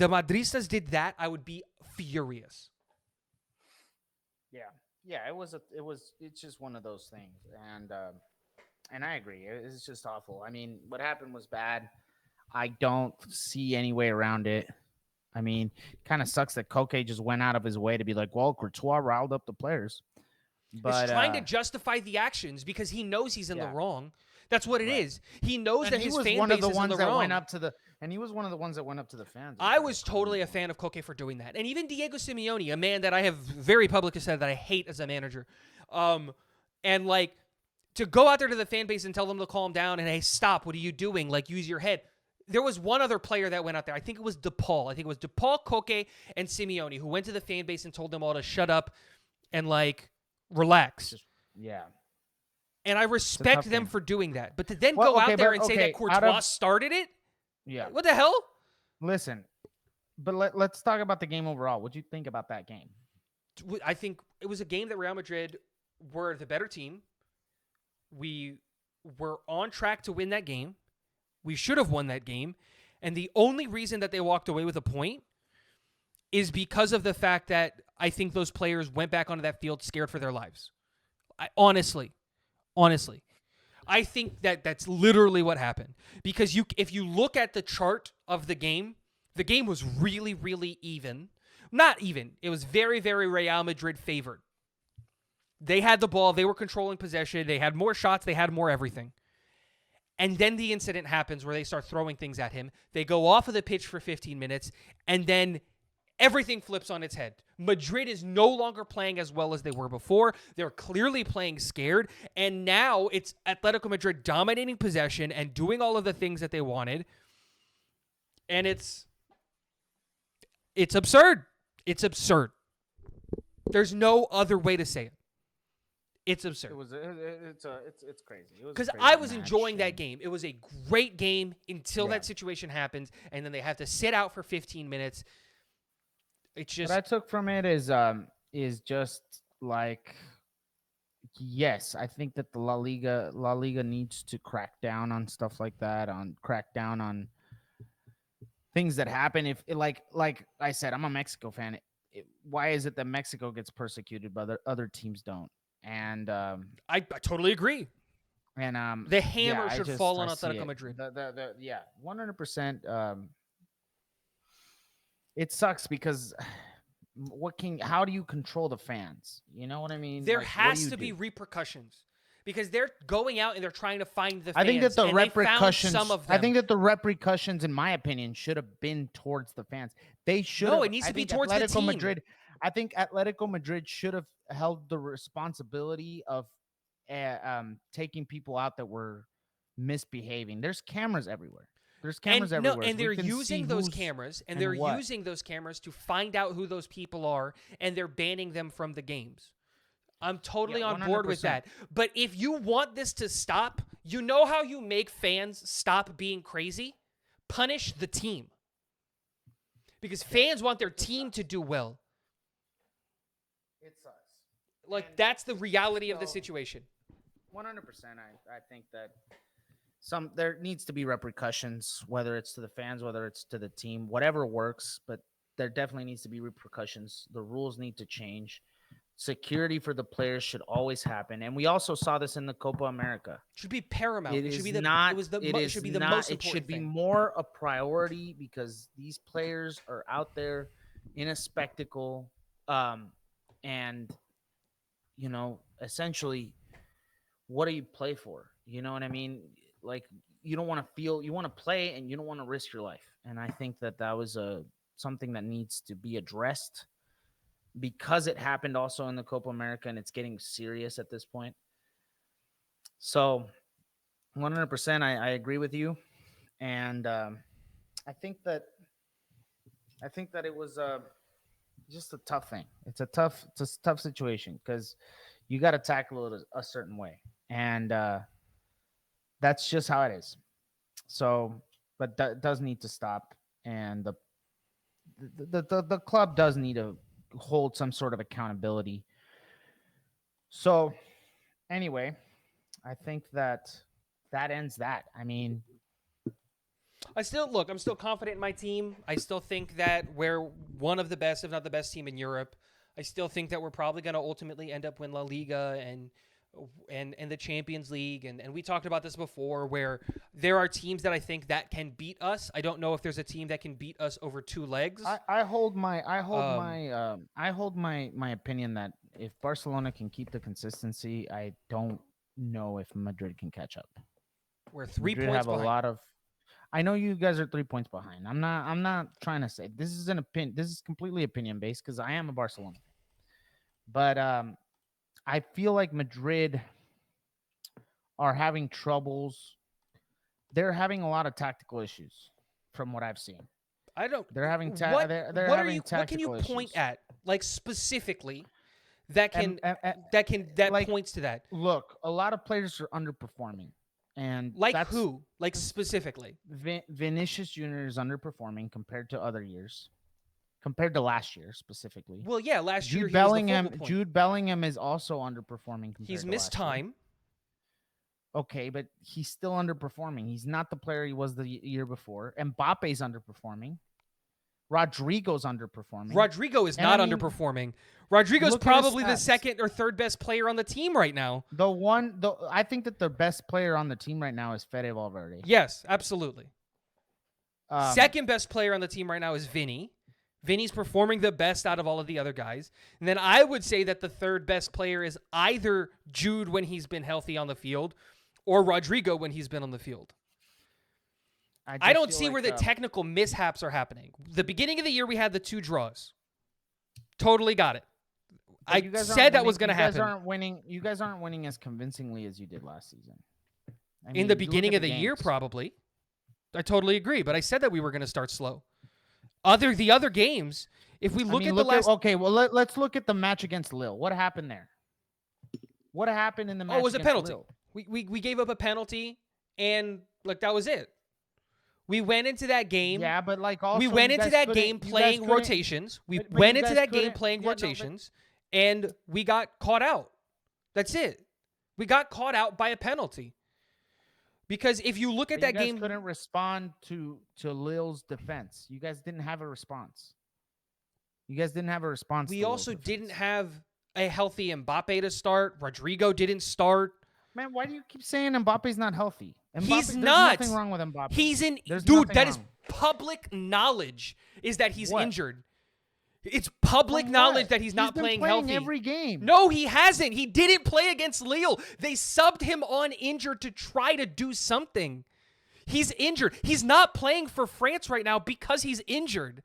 Madristas did that, I would be furious. Yeah, it's just one of those things. And I agree. It's just awful. I mean, what happened was bad. I don't see any way around it. I mean, kind of sucks that Koke just went out of his way to be like, well, Courtois riled up the players. But he's trying to justify the actions because he knows he's in the wrong. That's what it is. He knows that his fan base is in the wrong. And he was one of the ones that went up to the fans. I was totally a fan of Koke for doing that. And even Diego Simeone, a man that I have very publicly said that I hate as a manager. And like, to go out there to the fan base and tell them to calm down and, hey, stop, what are you doing? Like, use your head. There was one other player that went out there. I think it was DePaul. Koke, and Simeone who went to the fan base and told them all to shut up and, like, relax. Yeah. And I respect them for doing that. But to then go out there and say that Courtois started it? Yeah. What the hell? Listen, but let's talk about the game overall. What do you think about that game? I think it was a game that Real Madrid were the better team. We were on track to win that game. We should have won that game. And the only reason that they walked away with a point is because of the fact that I think those players went back onto that field scared for their lives. Honestly, I think that that's literally what happened. Because if you look at the chart of the game was really, really even. Not even. It was very, very Real Madrid favored. They had the ball. They were controlling possession. They had more shots. They had more everything. And then the incident happens where they start throwing things at him. They go off of the pitch for 15 minutes, and then everything flips on its head. Madrid is no longer playing as well as they were before. They're clearly playing scared, and now it's Atletico Madrid dominating possession and doing all of the things that they wanted. And it's absurd. It's absurd. There's no other way to say it. It's absurd. It's crazy. Because I was enjoying that game. It was a great game until that situation happens, and then they have to sit out for 15 minutes. It's just what I took from it is just like, yes, I think that the La Liga needs to crack down on stuff like that, crack down on things that happen. If like I said, I'm a Mexico fan. Why is it that Mexico gets persecuted but other teams don't? And I totally agree. And the hammer should fall on Atletico Madrid. 100%. It sucks because how do you control the fans? You know what I mean? There has to be repercussions because they're going out and they're trying to find the fans. I think that the repercussions, in my opinion, should have been towards the fans. They should. No, it needs to be towards the team. I think Atletico Madrid should have held the responsibility of taking people out that were misbehaving. There's cameras everywhere. And they're using those cameras, and they're using those cameras to find out who those people are, and they're banning them from the games. I'm totally on board with that. But if you want this to stop, you know how you make fans stop being crazy? Punish the team. because fans want their team to do well. It sucks. Like, And that's the reality of the so- situation. 100%. I think that there needs to be repercussions, whether it's to the fans, whether it's to the team, whatever works, but there definitely needs to be repercussions. The rules need to change. Security for the players should always happen. And we also saw this in the Copa America. Should be paramount. It It should is be the not. it was the It mo- is should be the not. most It important should be thing. more a priority because these players are out there in a spectacle, and essentially, what do you play for? You know what I mean? Like, you don't want to feel. You want to play, and you don't want to risk your life. And I think that was something that needs to be addressed, because it happened also in the Copa America, and it's getting serious at this point. So 100%, I agree with you. And I think that it was just a tough thing. It's a tough situation because you got to tackle it a certain way. And that's just how it is. So, but that does need to stop. And the club does need to hold some sort of accountability. So anyway, I think that ends that. I mean, I'm still confident in my team. I still think that we're one of the best, if not the best team in Europe. I still think that we're probably going to ultimately end up win La Liga and the Champions League. And we talked about this before, where there are teams that I think that can beat us. I don't know if there's a team that can beat us over two legs. I hold my opinion that if Barcelona can keep the consistency, I don't know if Madrid can catch up. We're 3 Madrid points have behind. a lot of. I know you guys are 3 points behind. I'm not trying to say this is an opinion. This is completely opinion based because I am a Barcelona fan. But I feel like Madrid are having troubles. They're having a lot of tactical issues from what I've seen. I don't. They're having they're what having what can you tactical point issues. at, like, specifically that can And like, points to that? Look, a lot of players are underperforming, and Like that's, who? Like, specifically? Vinicius Jr. is underperforming compared to other years, compared to last year specifically. Well, yeah, last year Jude he Bellingham. was the focal point. Jude Bellingham is also underperforming. Compared He's to missed last year. time. Okay, but he's still underperforming. He's not the player he was the year before. Mbappe's underperforming. Rodrigo's underperforming. Rodrigo is And not I mean, underperforming. Rodrigo's look at his probably the stats. second or third best player on the team right now. I think that the best player on the team right now is Fede Valverde. Yes, absolutely. Um, Second best player on the team right now is Vinny. Vinny's performing the best out of all of the other guys. And then I would say that the third best player is either Jude when he's been healthy on the field or Rodrigo when he's been on the field. I just don't feel see like, where the technical mishaps are happening. The beginning of the year, we had the 2 draws. Totally got it. but I you guys aren't said that was winning- going to happen. You guys aren't winning as convincingly as you did last season. I In mean, the you look beginning at of the year, games. probably. I totally agree, but I said that we were going to start slow. The other games, if we look at the last... okay, well, let's look at the match against Lille. What happened there? What happened in the match? it was a against penalty. Lille? We gave up a penalty, and look, that was it. We went into that game. Yeah, but like also we went you into guys that couldn't- game you guys playing couldn't- rotations. We but went you into guys that game couldn't- playing yeah, no, but- rotations, and we got caught out. That's it. We got caught out by a penalty. Because if you look at But that you guys game, couldn't respond to Lille's defense. You guys didn't have a response. You guys didn't have a response. we to Lille's also defense. didn't have a healthy Mbappe to start. Rodrigo didn't start. Man, why do you keep saying Mbappe's not healthy? He's there's not. Nothing wrong with Mbappe. He's in. There's Dude, nothing that is wrong. public knowledge. Is that he's What? injured? It's public From knowledge what? that he's not been playing playing healthy. every game. No, he hasn't. He didn't play against Lille. They subbed him on injured to try to do something. He's injured. He's not playing for France right now because he's injured.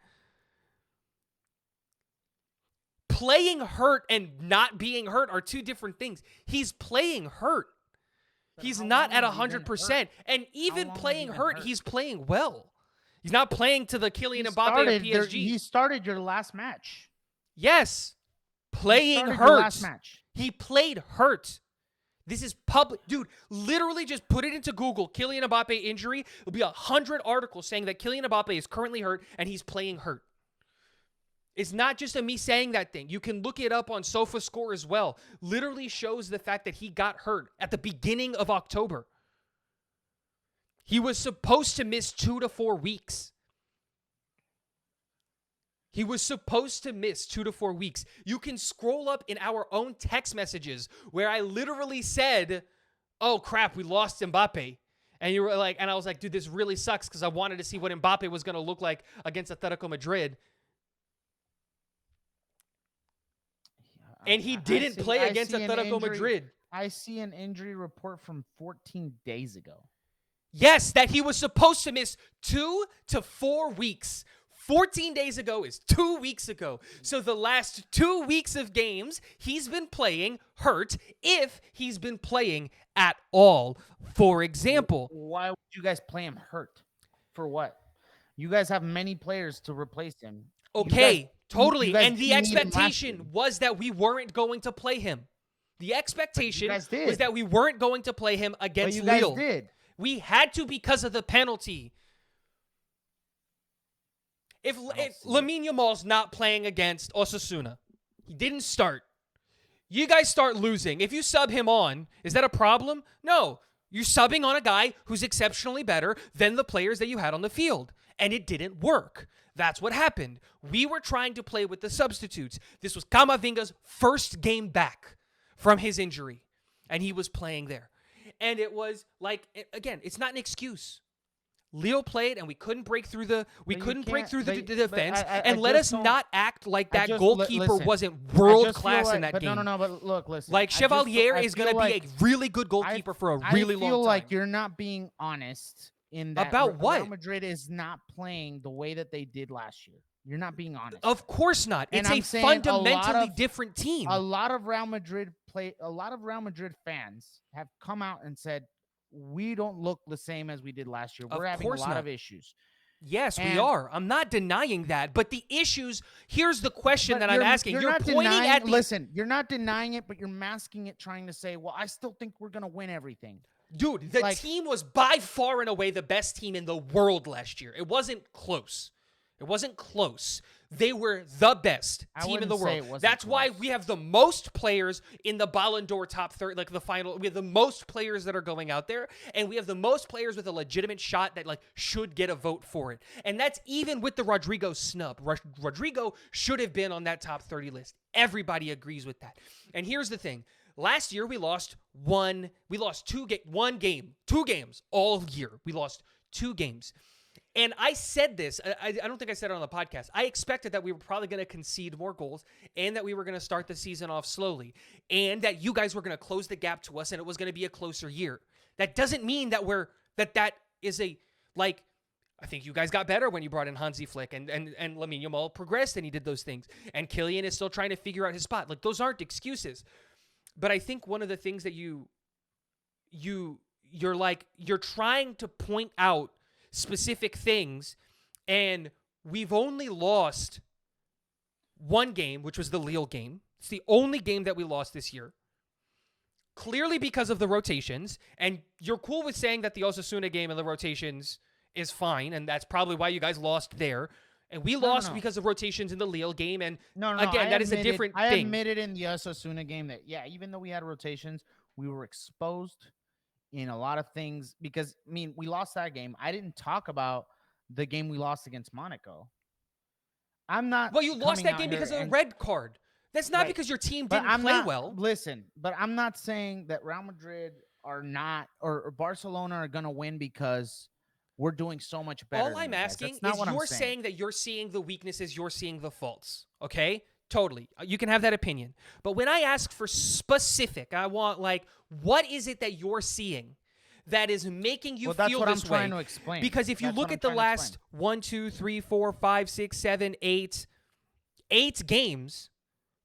Playing hurt and not being hurt are two different things. He's playing hurt. But He's how not long at has he been 100%. hurt? And even long has playing he been hurt, hurt? he's playing well. He's not playing to the Kylian He Mbappe started of their- PSG. He started your last match. Yes. He Playing started your hurt. last match. He played hurt. This is public. Dude, literally just put it into Google. Kylian Mbappe injury. There'll be 100 articles saying that Kylian Mbappe is currently hurt and he's playing hurt. It's not just a me saying that thing. You can look it up on SofaScore as well. Literally shows the fact that he got hurt at the beginning of October. He was supposed to miss 2 to 4 weeks. He was supposed to miss 2 to 4 weeks. You can scroll up in our own text messages where I literally said, oh crap, we lost Mbappe. And you were like, and I was like, dude, this really sucks because I wanted to see what Mbappe was going to look like against Atletico Madrid. And he didn't play against Atletico Madrid. I see an injury report from 14 days ago. Yes, that he was supposed to miss 2 to 4 weeks. 14 days ago is 2 weeks ago. So the last 2 weeks of games, he's been playing hurt, if he's been playing at all. For example. Why would you guys play him hurt? For what? You guys have many players to replace him. Okay, totally. And the expectation was that we weren't going to play him. The expectation was that we weren't going to play him against Lille. But you guys did. We had to because of the penalty. If Lamine Yamal's not playing against Osasuna, he didn't start. You guys start losing. If you sub him on, is that a problem? No. You're subbing on a guy who's exceptionally better than the players that you had on the field. And it didn't work. That's what happened. We were trying to play with the substitutes. This was Camavinga's first game back from his injury. And he was playing there. And it was like, again, it's not an excuse. Leo played, and we couldn't break through the defense. Let us not act like that goalkeeper wasn't world class in that game. No. But look, listen. Like Chevalier is going to be a really good goalkeeper for a really long time. I feel like you're not being honest in that. About what? Real Madrid is not playing the way that they did last year. You're not being honest. Of course not. It's a fundamentally different team. A lot of Real Madrid fans have come out and said, we don't look the same as we did last year. We're having a lot of issues. Yes, we are. I'm not denying that. But the issues, here's the question that I'm asking. You're pointing at listen, you're not denying it, but you're masking it, trying to say, well, I still think we're going to win everything. Dude, the team was by far and away the best team in the world last year. It wasn't close. It wasn't close. They were the best team in the world. That's why we have the most players in the Ballon d'Or top 30, like the final. We have the most players that are going out there, and we have the most players with a legitimate shot that should get a vote for it. And that's even with the Rodrigo snub. Rodrigo should have been on that top 30 list. Everybody agrees with that. And here's the thing. Last year we lost two games all year. We lost 2 games. And I said this, I don't think I said it on the podcast. I expected that we were probably going to concede more goals and that we were going to start the season off slowly and that you guys were going to close the gap to us and it was going to be a closer year. That doesn't mean that that is a, I think you guys got better when you brought in Hansi Flick and Lamine Yamal progressed and he did those things. And Kylian is still trying to figure out his spot. Those aren't excuses. But I think one of the things that you're trying to point out specific things, and we've only lost 1 game, which was the Lille game. It's the only game that we lost this year. Clearly because of the rotations, and you're cool with saying that the Osasuna game and the rotations is fine, and that's probably why you guys lost there. And we lost because of rotations in the Lille game, and again, that is a different thing. I admitted in the Osasuna game that, even though we had rotations, we were exposed in a lot of things because, we lost that game. I didn't talk about the game we lost against Monaco. I'm not. Well, you lost that game because of a red card. That's not because your team didn't play well. Listen, but I'm not saying that Real Madrid are not or Barcelona are going to win because we're doing so much better. All I'm asking is you're saying that you're seeing the weaknesses, you're seeing the faults. Okay? Totally. You can have that opinion. But when I ask for specific, I want what is it that you're seeing that is making you feel this way? That's what I'm trying to explain. Because if you look at the last 1, 2, 3, 4, 5, 6, 7, 8 games,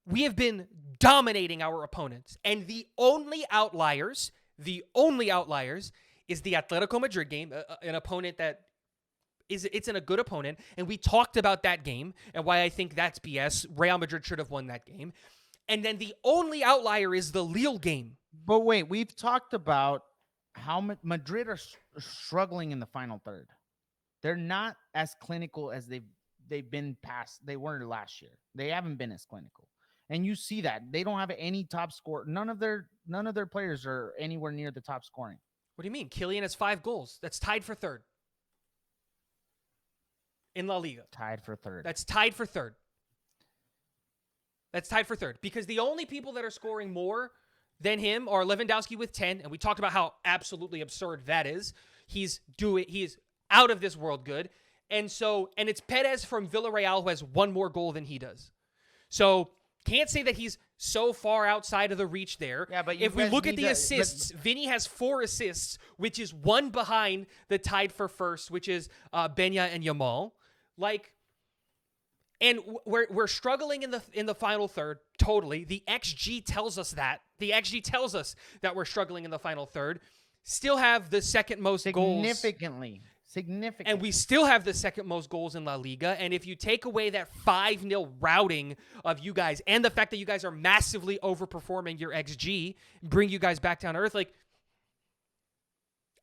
we have been dominating our opponents. And the only outliers is the Atletico Madrid game, an opponent that it's a good opponent, and we talked about that game and why I think that's BS. Real Madrid should have won that game. And then the only outlier is the Lille game. But wait, we've talked about how Madrid are struggling in the final third. They're not as clinical as they've they've been past. They were last year. They haven't been as clinical, and you see that they don't have any top score. None of their players are anywhere near the top scoring. What do you mean? Kylian has 5 goals. That's tied for third in La Liga. Tied for third. That's tied for third. That's tied for third because the only people that are scoring more than him are Lewandowski with 10, and we talked about how absolutely absurd that is. He's out of this world good. And it's Perez from Villarreal who has 1 more goal than he does. So can't say that he's so far outside of the reach there. Yeah, but if we look at the assists, Vinny has 4 assists, which is 1 behind the tied for first, which is Benya and Yamal. And we're struggling in the final third. Totally, the XG tells us that. The XG tells us that we're struggling in the final third. Still have the second most goals. Significantly. And we still have the second most goals in La Liga. And if you take away that 5-0 routing of you guys and the fact that you guys are massively overperforming your XG, bring you guys back down to earth,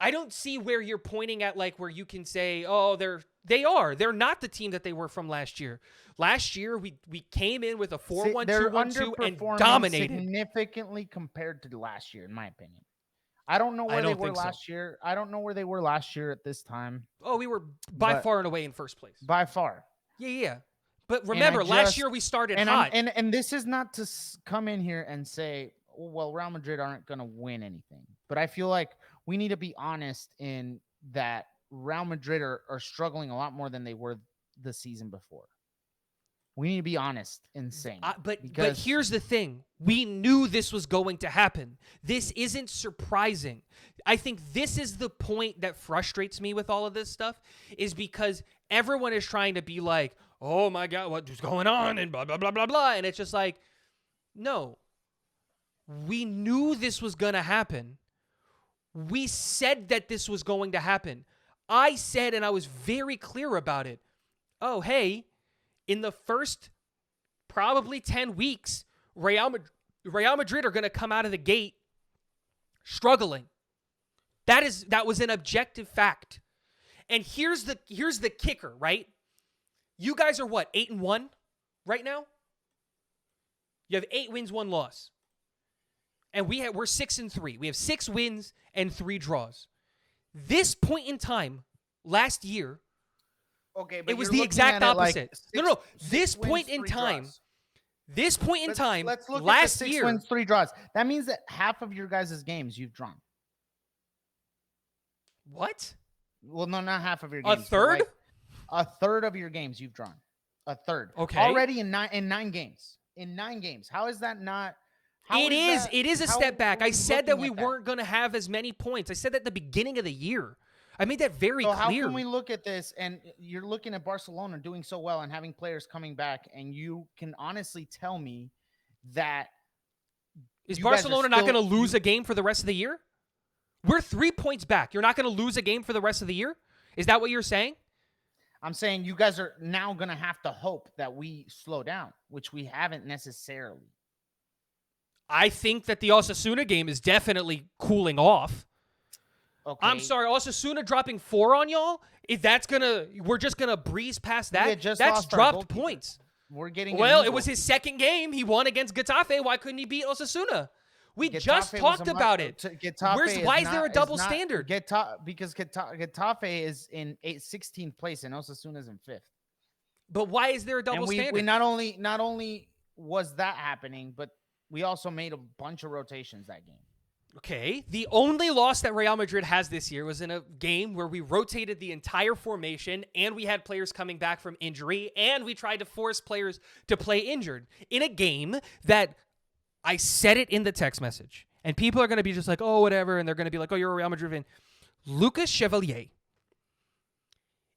I don't see where you're pointing at, where you can say, oh, they're not the team that they were from last year. Last year, we came in with a 4-1-2-1-2 and dominated. Significantly compared to last year, in my opinion. I don't know where they were last year. I don't know where they were last year at this time. Oh, we were by far and away in first place. By far. Yeah. But remember, last year we started hot. And this is not to come in here and say, well, Real Madrid aren't going to win anything. But I feel like we need to be honest in that Real Madrid are struggling a lot more than they were the season before. We need to be honest in saying. But here's the thing. We knew this was going to happen. This isn't surprising. I think this is the point that frustrates me with all of this stuff is because everyone is trying to be like, oh my God, what's going on? And blah, blah, blah, blah, blah. And it's just like, no. We knew this was going to happen. We said that this was going to happen. I said, and I was very clear about it, oh, hey, in the first probably 10 weeks, Real Madrid are going to come out of the gate struggling. That was an objective fact. And here's the kicker, right? You guys are what, 8-1 right now? You have 8 wins, 1 loss. And we're 6-3. We have 6 wins and 3 draws. This point in time last year, okay, but it was the exact opposite. No. This point in time, let's look last at the 6 year, wins, 3 draws. That means that half of your guys' games you've drawn. What? Well, no, not half of your games. A third? A third of your games you've drawn. A third. Okay. Already in 9 games. In 9 games. How is that not? It is a step back. I said that we weren't going to have as many points. I said that at the beginning of the year. I made that very clear. How can we look at this and you're looking at Barcelona doing so well and having players coming back and you can honestly tell me that is Barcelona not going to lose a game for the rest of the year? We're 3 points back. You're not going to lose a game for the rest of the year? Is that what you're saying? I'm saying you guys are now going to have to hope that we slow down, which we haven't necessarily. I think that the Osasuna game is definitely cooling off. Okay. I'm sorry, Osasuna dropping 4 on y'all? We're just gonna breeze past that. That's dropped points. We're getting it was his second game. He won against Getafe. Why couldn't he beat Osasuna? We just talked about it. Why is there a double standard? Because Getafe is in 16th place and Osasuna is in 5th. But why is there a double standard? We not only was that happening, but we also made a bunch of rotations that game. Okay. The only loss that Real Madrid has this year was in a game where we rotated the entire formation and we had players coming back from injury and we tried to force players to play injured in a game that I said it in the text message. And people are going to be just like, oh, whatever. And they're going to be like, oh, you're a Real Madrid fan. Lucas Chevalier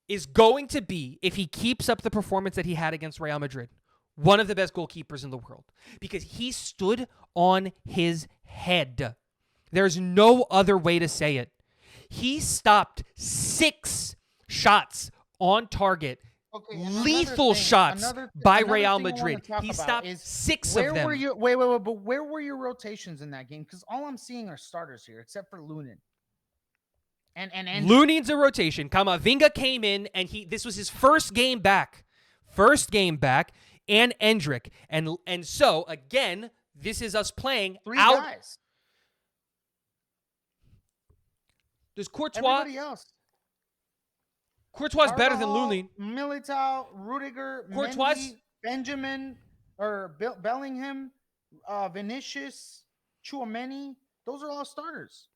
is going to be, if he keeps up the performance that he had against Real Madrid, one of the best goalkeepers in the world because he stood on his head. There's no other way to say it. He stopped 6 shots on target, lethal shots by Real Madrid. He stopped 6 of them. But where were your rotations in that game? Because all I'm seeing are starters here, except for Lunin. And Lunin's a rotation. Camavinga came in, and this was his first game back first game back, and Endrick. And so, again, this is us playing Three out. guys. Does Courtois... Everybody else. Courtois is better than Carvajal, Lunin. Militao, Rudiger, Courtois... Mendy, Benjamin, or Bellingham, Vinicius, Tchouaméni. Those are all starters.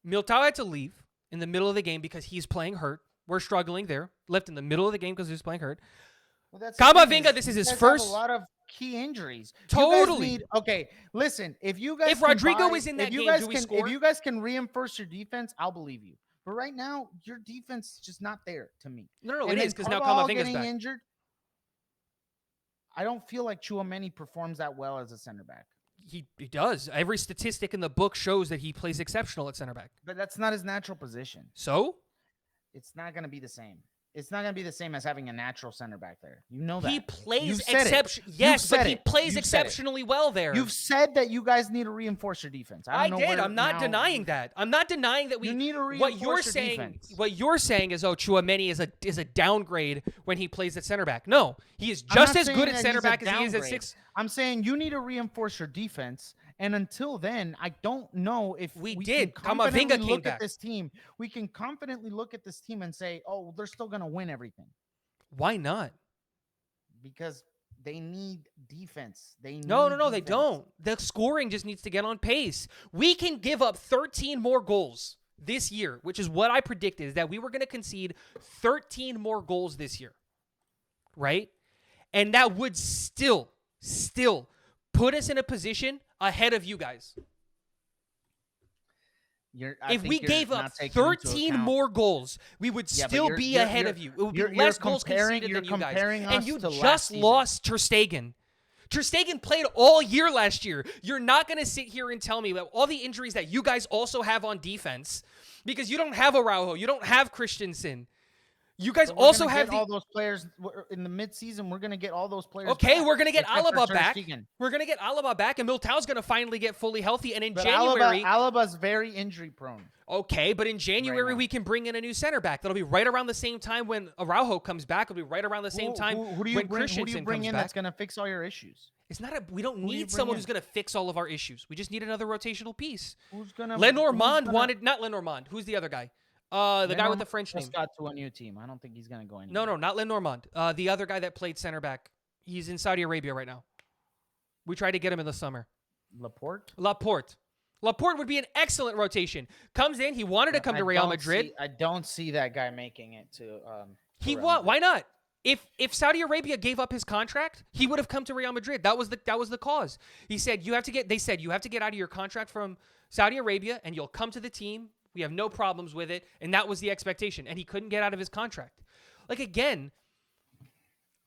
Militao had to leave in the middle of the game because he's playing hurt. We're struggling there. Left in the middle of the game because he's playing hurt. Well, that's Camavinga, this is his first... a lot of key injuries. Totally. Okay, listen. If you guys, if Rodrigo is in that game, do we score? If you guys can reinforce your defense, I'll believe you. But right now, your defense is just not there to me. No, and it is because now Carvajal Camavinga's getting back. injured. I don't feel like Tchouaméni performs that well as a center back. He does. Every statistic in the book shows that he plays exceptional at center back. But that's not his natural position. So? It's not going to be the same. It's not going to be the same as having a natural center back there. You know that. He plays exceptional. Yes, but he plays exceptionally well there. You've said that you guys need to reinforce your defense. I did. I'm not denying that. I'm not denying that we you need to reinforce your defense. What you're saying is, Tchouaméni is a downgrade when he plays at center back. No, he is just as good at center back as he is at six. I'm saying you need to reinforce your defense. And until then, I don't know if we did. Camavinga came look back. At this team. We can confidently look at this team and say, "Oh, they're still going to win everything." Why not? Because they need defense. No, they don't. The scoring just needs to get on pace. We can give up 13 more goals this year, which is what I predicted, is that we were going to concede 13 more goals this year, right? And that would still put us in a position ahead of you guys. If we gave up 13 more goals, we would still be ahead of you. It would be less goals conceded than you guys. And you just lost Ter Stegen. Ter Stegen played all year last year. You're not going to sit here and tell me about all the injuries that you guys also have on defense, because you don't have Araujo. You don't have Christensen. You guys also have all those players in the midseason. We're going to get all those players. Okay, back, we're going to get Alaba back. We're going to get Alaba back, and Militao's going to finally get fully healthy. And in January, Alaba's very injury prone. Okay, but in January we can bring in a new center back. That'll be right around the same time when Araujo comes back. It'll be right around the same time when Christensen comes back. Who do you bring in that's going to fix all your issues? It's not we don't need someone who's going to fix all of our issues. We just need another rotational piece. Who's going to? Not Lenormand. Who's the other guy? The guy with the French name. Just got to a new team. I don't think he's going to go anywhere. No, not Lenormand. The other guy that played center back. He's in Saudi Arabia right now. We tried to get him in the summer. Laporte would be an excellent rotation. Comes in. He wanted to come to Real Madrid. I don't see that guy making it to. Why not? If Saudi Arabia gave up his contract, he would have come to Real Madrid. That was the cause. He said They said you have to get out of your contract from Saudi Arabia, and you'll come to the team. We have no problems with it. And that was the expectation. And he couldn't get out of his contract. Like, again,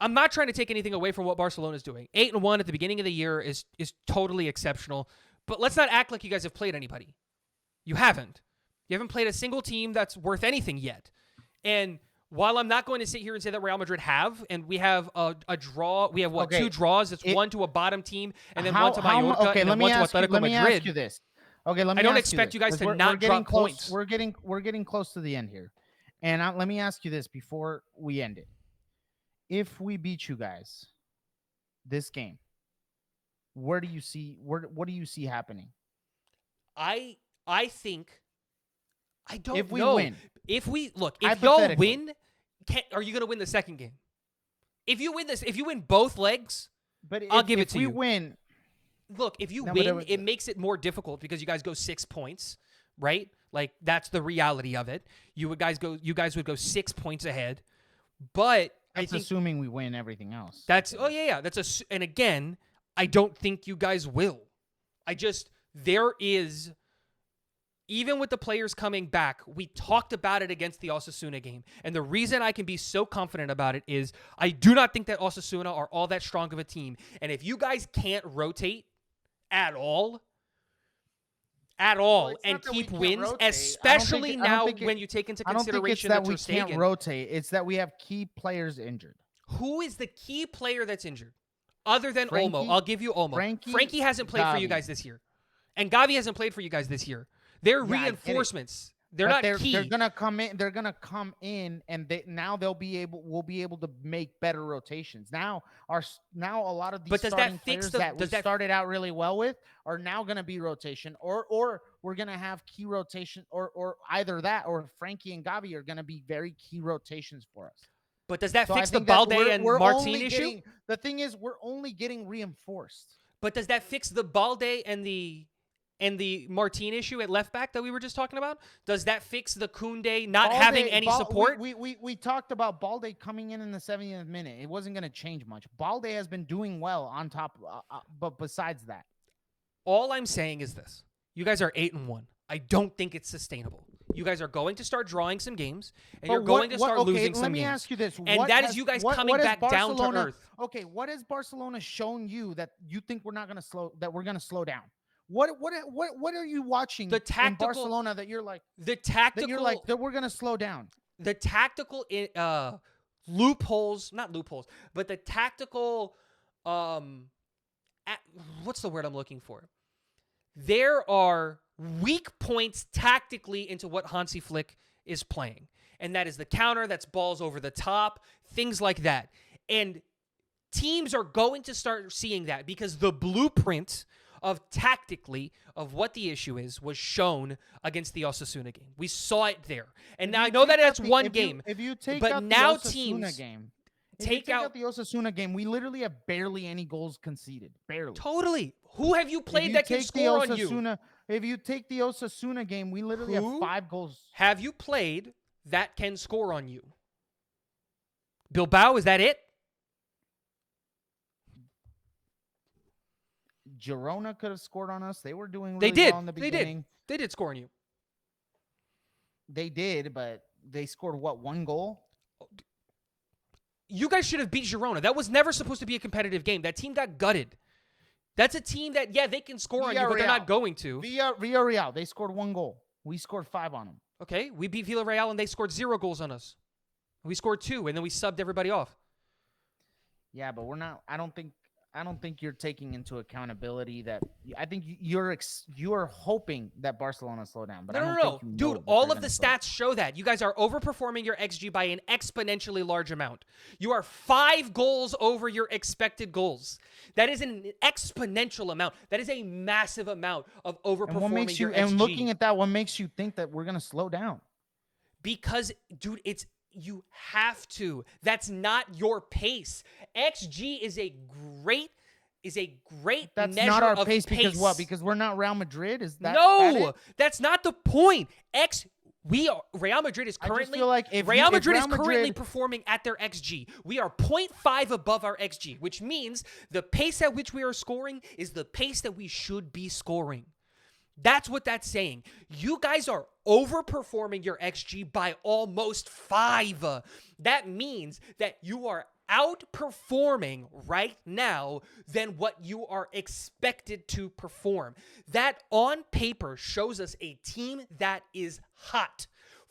I'm not trying to take anything away from what Barcelona's doing. 8-1 at the beginning of the year is totally exceptional. But let's not act like you guys have played anybody. You haven't. You haven't played a single team that's worth anything yet. And while I'm not going to sit here and say that Real Madrid have, and we have a draw, we have two draws. It's one to a bottom team, and then one to Mallorca, and then one to Atletico Madrid. Let me ask you this. Okay, I don't expect you guys to not drop points. We're getting close to the end here, and let me ask you this before we end it: if we beat you guys this game, what do you see happening? I think I don't know. If we win, if y'all win, are you going to win the second game? If you win both legs, I'll give it to you. If we win. Look, if you win, it makes it more difficult because you guys go 6 points, right? Like, that's the reality of it. You guys would go 6 points ahead. But I think assuming we win everything else. And again, I don't think you guys will. Even with the players coming back, we talked about it against the Osasuna game. And the reason I can be so confident about it is I do not think that Osasuna are all that strong of a team. And if you guys can't rotate at all, and keep wins, especially now when you take into consideration that we can't rotate. It's that we have key players injured. Who is the key player that's injured? Other than Olmo. I'll give you Olmo. Frankie hasn't played for you guys this year. And Gavi hasn't played for you guys this year. They're reinforcements. They're But not key. they're gonna come in. They're gonna come in, and now we'll be able to make better rotations. Now now a lot of these But does that starting fix players that we does that started out really well with are now gonna be rotation, or we're gonna have key rotation, or either that or Frankie and Gavi are gonna be very key rotations for us. but does that So I fix the think that Balde and we're Martin only issue? getting. The thing is, we're only getting reinforced. But does that fix the Balde and the Martin issue at left back that we were just talking about? Does that fix the Koundé not having any support? We talked about Balde coming in the 70th minute. It wasn't going to change much. Balde has been doing well on top, but besides that, All I'm saying is this: you guys are 8-1. I don't think it's sustainable. You guys are going to start drawing some games, and you're going to start losing some games. Let me ask you this: and that is you guys coming back down to earth. Okay, what has Barcelona shown you that you think we're not going to slow? That we're going to slow down? What are you watching in Barcelona that you're like that we're going to slow down? The tactical loopholes, not loopholes, but the tactical what's the word I'm looking for? There are weak points tactically into what Hansi Flick is playing. And that is the counter, that's balls over the top, things like that. And teams are going to start seeing that because the blueprint of tactically of what the issue is was shown against the Osasuna game. We saw it there. And now I know that that's one game. If you take but out now the Osasuna teams game, take out the Osasuna game, we literally have barely any goals conceded. Barely. Totally. Who have you played that can score on you? If you take the Osasuna game, we literally have 5 goals. Have you played that can score on you? Bilbao, is that it? Girona could have scored on us. They were doing really well in the beginning. They did score on you. They did, but they scored what, 1 goal? You guys should have beat Girona. That was never supposed to be a competitive game. That team got gutted. That's a team that, they can score on you, but they're not going to. Villarreal, they scored 1 goal. We scored 5 on them. Okay, we beat Villarreal and they scored 0 goals on us. We scored 2 and then we subbed everybody off. Yeah, but we're not. I don't think you're taking into accountability that. I think you're hoping that Barcelona slow down. But No. Dude, all of the stats show that. You guys are overperforming your XG by an exponentially large amount. You are 5 goals over your expected goals. That is an exponential amount. That is a massive amount of overperforming your XG. And looking at that, what makes you think that we're going to slow down? Because, dude, you have to. That's not your pace. XG is a great That's measure not our of pace because what? Because we're not Real Madrid? Is that No, that's not the point. Real Madrid is currently I just feel like if Real Madrid is Real currently Madrid performing at their XG. We are 0.5 above our XG, which means the pace at which we are scoring is the pace that we should be scoring. That's what that's saying. You guys are overperforming your XG by almost 5. That means that you are outperforming right now than what you are expected to perform. That on paper shows us a team that is hot.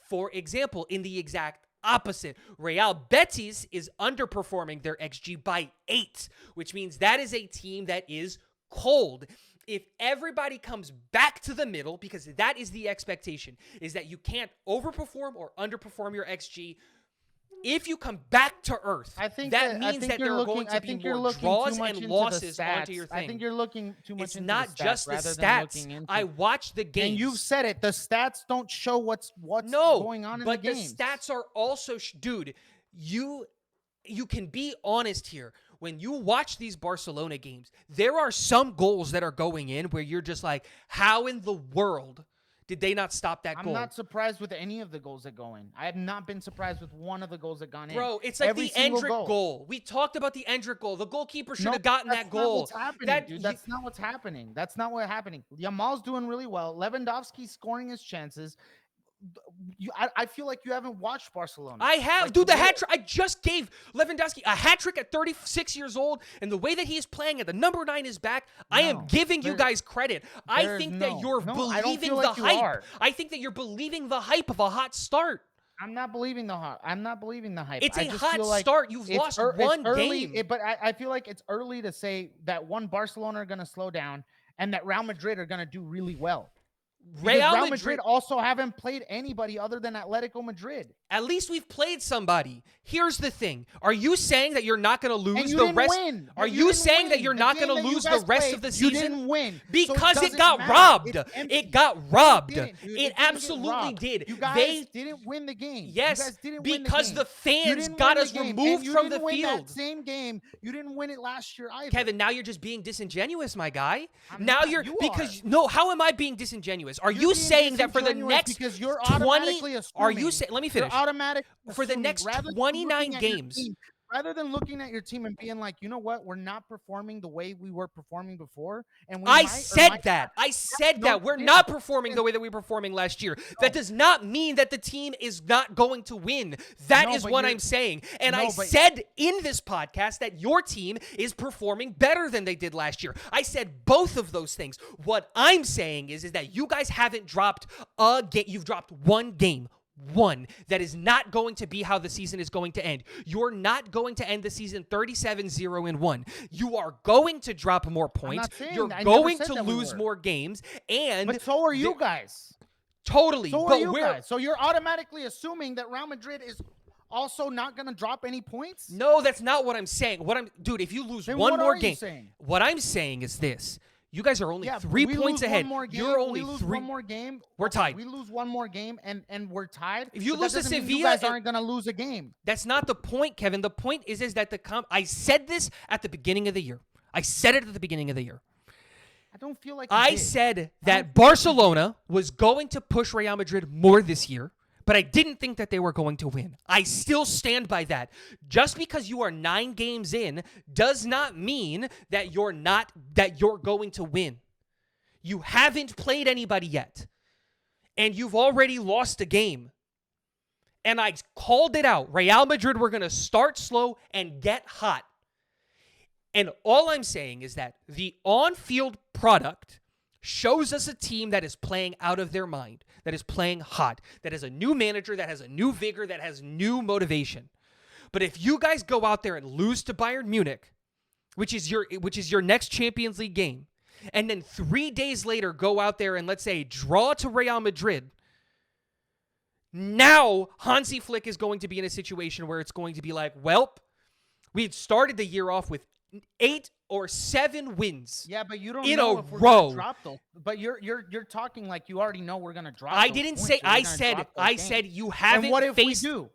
For example, in the exact opposite, Real Betis is underperforming their XG by 8, which means that is a team that is cold. If everybody comes back to the middle, because that is the expectation, is that you can't overperform or underperform your XG. If you come back to earth, that means that there are going to be more draws and losses onto your thing. I think you're looking too much into the stats. It's not just the stats. I watched the games. And you've said it. The stats don't show what's going on in the games. But the stats are also, dude, you can be honest here. When you watch these Barcelona games, there are some goals that are going in where you're just like, how in the world did they not stop that goal? I'm not surprised with any of the goals that go in. I have not been surprised with one of the goals that gone in. Bro, it's like the Endrick goal. We talked about the Endrick goal. The goalkeeper should have gotten that goal. That's not what's happening, dude. That's not what's happening. That's not what's happening. Yamal's doing really well. Lewandowski's scoring his chances. I feel like you haven't watched Barcelona. I have. Dude, the hat trick. I just gave Lewandowski a hat trick at 36 years old, and the way that he is playing at the number 9 is back. I am giving you guys credit. I think that you're believing the hype. I think that you're believing the hype of a hot start. I'm not believing the hype. It's a hot start. You've lost one game. But I feel like it's early to say that Barcelona are going to slow down and that Real Madrid are going to do really well. Because Real Madrid also haven't played anybody other than Atletico Madrid. At least we've played somebody. Here's the thing. Are you saying that you're not going to lose the rest? Win. Are you saying that you're not going to lose the rest of the season? You didn't win. Because so it got matter. robbed. It got robbed. It absolutely did. You guys didn't win the game. Yes, you guys didn't because win the fans got us removed from the field. That same game. You didn't win it last year either. Kevin, now you're just being disingenuous, my guy. No, how am I being disingenuous? Are you saying that for the next because you're 20 are you saying, let me finish. For the next rather 29 games, rather than looking at your team and being like, you know what, we're not performing the way we were performing before, and I said that we're not performing the way that we were performing last year. That does not mean that the team is not going to win. That is what I'm saying. And I said in this podcast that your team is performing better than they did last year. I said both of those things. What I'm saying is that you guys haven't dropped a game. You've dropped one game. One. That is not going to be how the season is going to end. You're not going to end the season 37-0-1. You are going to drop more points. You're going to lose more games. But so are you guys. Totally. So are you guys. So you're automatically assuming that Real Madrid is also not going to drop any points? No, that's not what I'm saying. Dude, if you lose one more game, what I'm saying is this. You guys are only 3 points ahead. You're only one more game. We're tied. We lose one more game and we're tied. If you lose to Sevilla, you guys aren't going to lose a game. That's not the point, Kevin. The point is that I said this at the beginning of the year. I said it at the beginning of the year. I don't feel like I said that Barcelona was going to push Real Madrid more this year, but I didn't think that they were going to win. I still stand by that. Just because you are 9 games in does not mean that you're going to win. You haven't played anybody yet, and you've already lost a game. And I called it out. Real Madrid were going to start slow and get hot. And all I'm saying is that the on-field product shows us a team that is playing out of their mind, that is playing hot, that has a new manager, that has a new vigor, that has new motivation. But if you guys go out there and lose to Bayern Munich, which is your next Champions League game, and then 3 days later go out there and, let's say, draw to Real Madrid, now Hansi Flick is going to be in a situation where it's going to be like, well, we had started the year off with 8 or 7 wins. Yeah, but you don't in know a if we're row. gonna drop those. But you're talking like you already know we're gonna drop. I didn't say. I said you haven't. And what if faced, we do?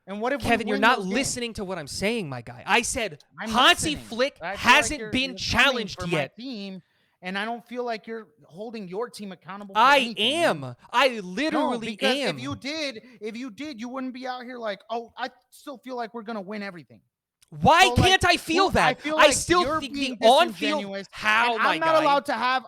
And what if Kevin, you're not listening to what I'm saying, my guy. I said Hansi Flick hasn't been challenged yet. Team, and I don't feel like you're holding your team accountable. I am. I literally am. If you did, you wouldn't be out here like, oh, I still feel like we're gonna win everything. Why can't I feel that? I still think the on-field. How, my guy?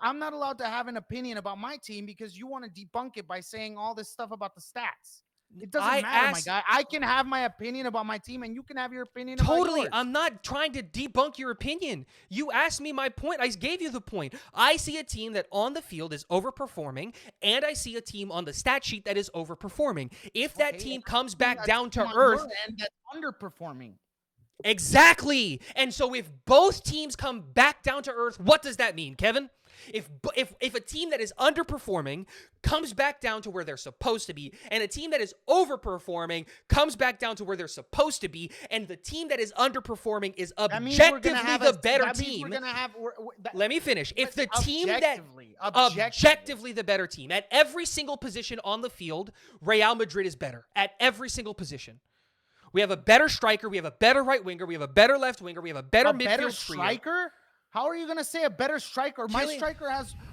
I'm not allowed to have an opinion about my team because you want to debunk it by saying all this stuff about the stats. It doesn't matter, my guy. I can have my opinion about my team, and you can have your opinion about yours. I'm not trying to debunk your opinion. You asked me my point. I gave you the point. I see a team that on the field is overperforming, and I see a team on the stat sheet that is overperforming. If that team comes back down to earth, that's underperforming. Exactly. And so if both teams come back down to earth, what does that mean, Kevin? If a team that is underperforming comes back down to where they're supposed to be, and a team that is overperforming comes back down to where they're supposed to be, and the team that is underperforming is objectively the better team. Let me finish. If the team that objectively the better team at every single position on the field, Real Madrid is better at every single position. We have a better striker. We have a better right winger. We have a better left winger. We have a better midfield striker. How are you going to say a better striker?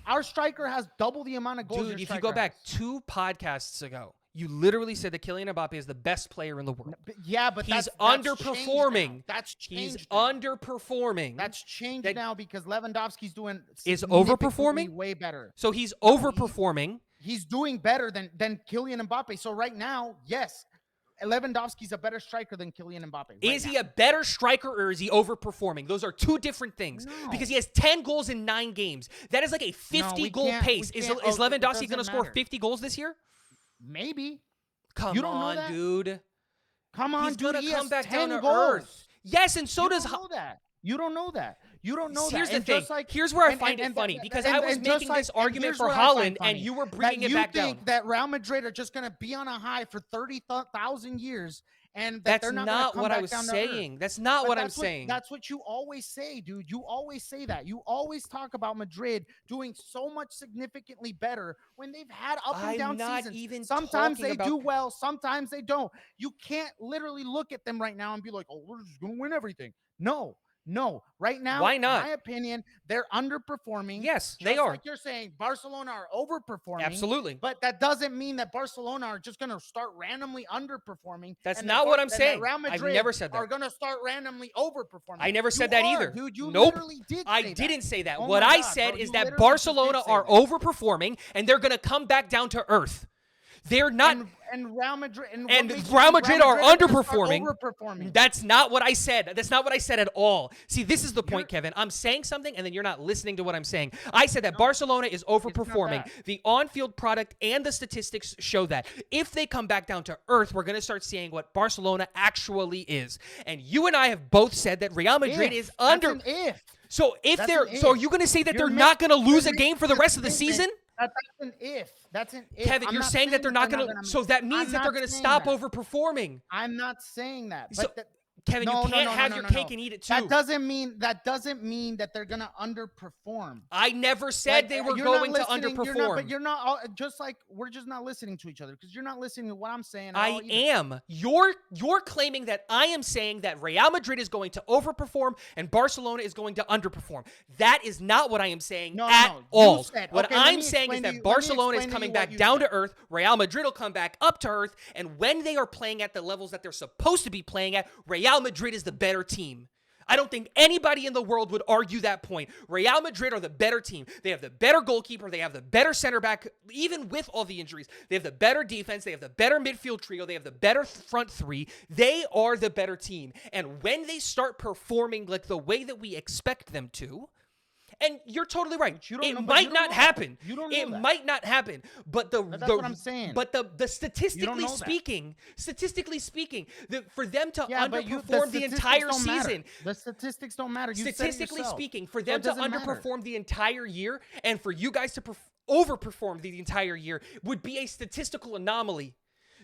Our striker has double the amount of goals. Dude, if you go back 2 podcasts ago, you literally said that Kylian Mbappe is the best player in the world. Yeah, but he's underperforming. That's changed. He's underperforming. That's changed now because Lewandowski's doing overperforming way better. So he's overperforming. He's doing better than Kylian Mbappe. So right now, yes. Lewandowski's a better striker than Kylian Mbappe. Is he a better striker or is he overperforming? Those are 2 different things. No. Because he has 10 goals in 9 games. That is like a 50-goal pace. Is Lewandowski going to score 50 goals this year? Maybe. Come on, dude. Come on, He's dude. He's going to come back down to goals. earth. Yes, and so does... You don't know that. You don't know Here's that. the And thing. just like, Here's where I and- find and- it funny and- because and- I was and just making like- this and argument here's for what I find Haaland, and funny, you were that bringing it you back think down. that Real Madrid are just going to be on a high for 30,000 years, and that That's they're not, not come what I back was down to earth. saying. That's not But what I'm that's saying. That's what you always say, dude. You always say that. You always talk about Madrid doing so much significantly better when they've had up and I'm down not seasons. even Sometimes talking they about do well, sometimes they don't. You can't literally look at them right now and be like, "Oh, we're just gonna win everything." No. Right now, Why not? in my opinion, they're underperforming. Yes, they Just are. like you're saying, Barcelona are overperforming. Absolutely. But that doesn't mean that Barcelona are just going to start randomly underperforming. That's and not what I'm and that saying. Real I've Madrid never said that. are going to start randomly overperforming. I never said You that are, either. dude. You Nope. literally did. I say that. didn't say that. Oh What my I God, said bro, is you that literally just did Barcelona say are that. overperforming and they're going to come back down to earth. They're not. And Real Madrid And what makes you Real think Madrid are gonna start underperforming. Overperforming. That's not what I said. That's not what I said at all. See, this is the point, Kevin. I'm saying something, and then you're not listening to what I'm saying. I said that Barcelona is overperforming. that. The on-field product and the statistics show that. If they come back down to earth, we're going to start seeing what Barcelona actually is. And you and I have both said that Real Madrid is under. That's an if. So if That's they're, an so are if. you going to say that You're they're not going to lose a you're game for the making rest of the a statement. season? That's an if. That's an if. Kevin, I'm you're not saying that they're not going to. make- So that means I'm that they're not going to saying stop that. overperforming. I'm not saying that. So, But that, Kevin, no, you can't no, have no, your no, cake no. and eat it too. That doesn't mean that they're gonna underperform. I never said Like, they were you're not going to listening- underperform. but you're not all, just like we're just not listening to each other because you're not listening to what I'm saying. at I all either. am. You're claiming that I am saying that Real Madrid is going to overperform and Barcelona is going to underperform. That is not what I am saying No, at no. You all. said- What okay, let I'm me saying is explain to that you- let me Barcelona is explain to coming you back what you down said. to earth. Real Madrid will come back up to earth. And when they are playing at the levels that they're supposed to be playing at, Real Madrid is the better team. I don't think anybody in the world would argue that point. Real Madrid are the better team. They have the better goalkeeper. They have the better center back, even with all the injuries. They have the better defense. They have the better midfield trio. They have the better front three. They are the better team. And when they start performing like the way that we expect them to, and you're totally right. you don't It know- but you might don't not know happen. that. You don't know It that. might not happen. But But that's what I'm saying. But the statistically know that. speaking, for them to Yeah, but underperform the statistics entire don't matter. season. The statistics don't matter. You said it Statistically yourself. speaking, for So them it to doesn't matter. underperform the entire year and for you guys to overperform the entire year would be a statistical anomaly.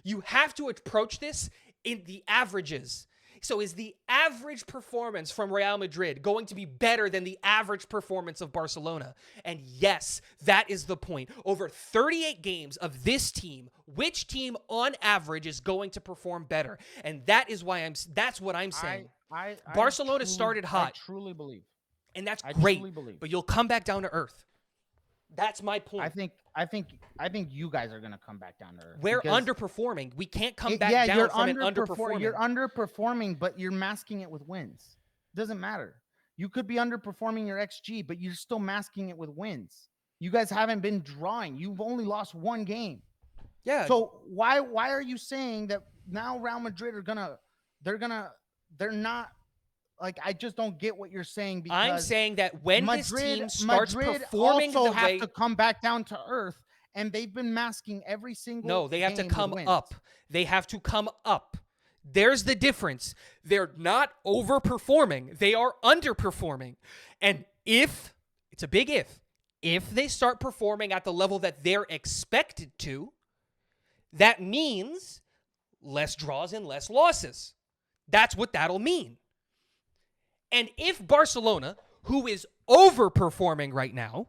You have to approach this in the averages. So is the average performance from Real Madrid going to be better than the average performance of Barcelona? And yes, that is the point. Over 38 games of this team, which team on average is going to perform better? And that is why that's what I'm saying. I Barcelona truly- started hot. I truly believe. And that's I great, truly believe. but you'll come back down to earth. That's my point. I think you guys are gonna come back down to earth. We're because underperforming. We can't come back yeah, down you're from an underperforming. You're underperforming, but you're masking it with wins. Doesn't matter. You could be underperforming your XG, but you're still masking it with wins. You guys haven't been drawing. You've only lost one game. Yeah. So why are you saying that now Real Madrid are they're not like, I just don't get what you're saying, because I'm saying that when this team starts Madrid performing also the have way, to come back down to earth, and they've been masking every single no, they have to game with come wins. up. They have to come up. There's the difference. They're not overperforming. They are underperforming. And if, it's a big if they start performing at the level that they're expected to, that means less draws and less losses. That's what that'll mean. And if Barcelona, who is overperforming right now,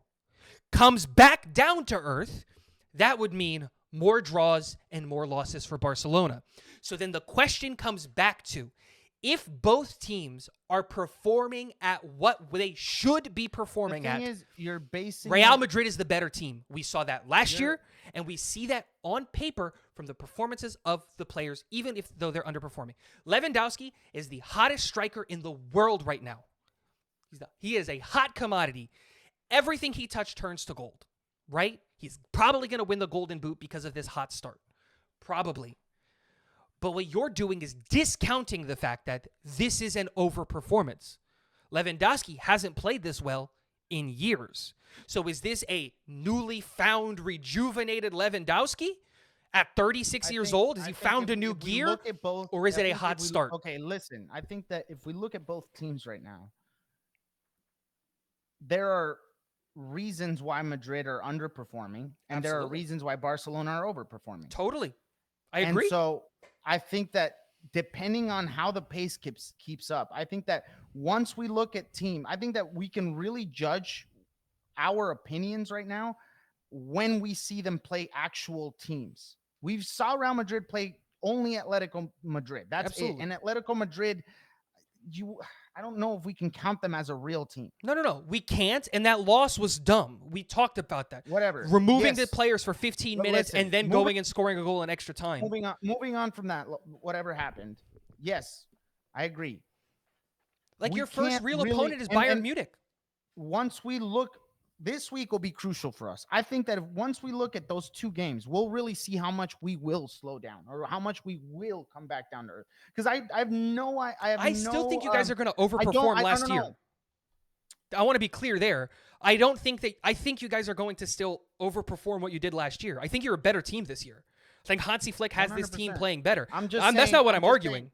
comes back down to earth, that would mean more draws and more losses for Barcelona. So then the question comes back to, if both teams are performing at what they should be performing The at, thing is, you're basing Real it- Madrid is the better team. We saw that last year, and we see that on paper from the performances of the players, even though they're underperforming. Lewandowski is the hottest striker in the world right now. He is a hot commodity. Everything he touched turns to gold, right? He's probably going to win the Golden Boot because of this hot start. Probably. But what you're doing is discounting the fact that this is an overperformance. Lewandowski hasn't played this well in years. So is this a newly found, rejuvenated Lewandowski at 36 years old? Has he found a new gear? Look at both, or is it a I think hot if we start? Okay, listen. I think that if we look at both teams right now, there are reasons why Madrid are underperforming, and there are Absolutely. reasons why Barcelona are overperforming. Totally. I And agree. so I think that depending on how the pace keeps up, I think that once we look at team, I think that we can really judge our opinions right now when we see them play actual teams. We saw Real Madrid play only Atletico Madrid. That's Absolutely. it. And Atletico Madrid, I don't know if we can count them as a real team. No. We can't. And that loss was dumb. We talked about that. Whatever. Removing the Yes. players for 15 But minutes listen, and then going and scoring a goal in extra time. moving on from that, whatever happened. Yes, I agree. Like We your first can't real really- opponent is and- Bayern and Munich. Once we look, this week will be crucial for us. I think that once we look at those two games, we'll really see how much we will slow down or how much we will come back down to earth. Because I still think you guys are going to overperform last year. I want to be clear there. I think you guys are going to still overperform what you did last year. I think you're a better team this year. I think Hansi Flick has this team 100%. playing better. That's That's not what I'm just arguing. saying-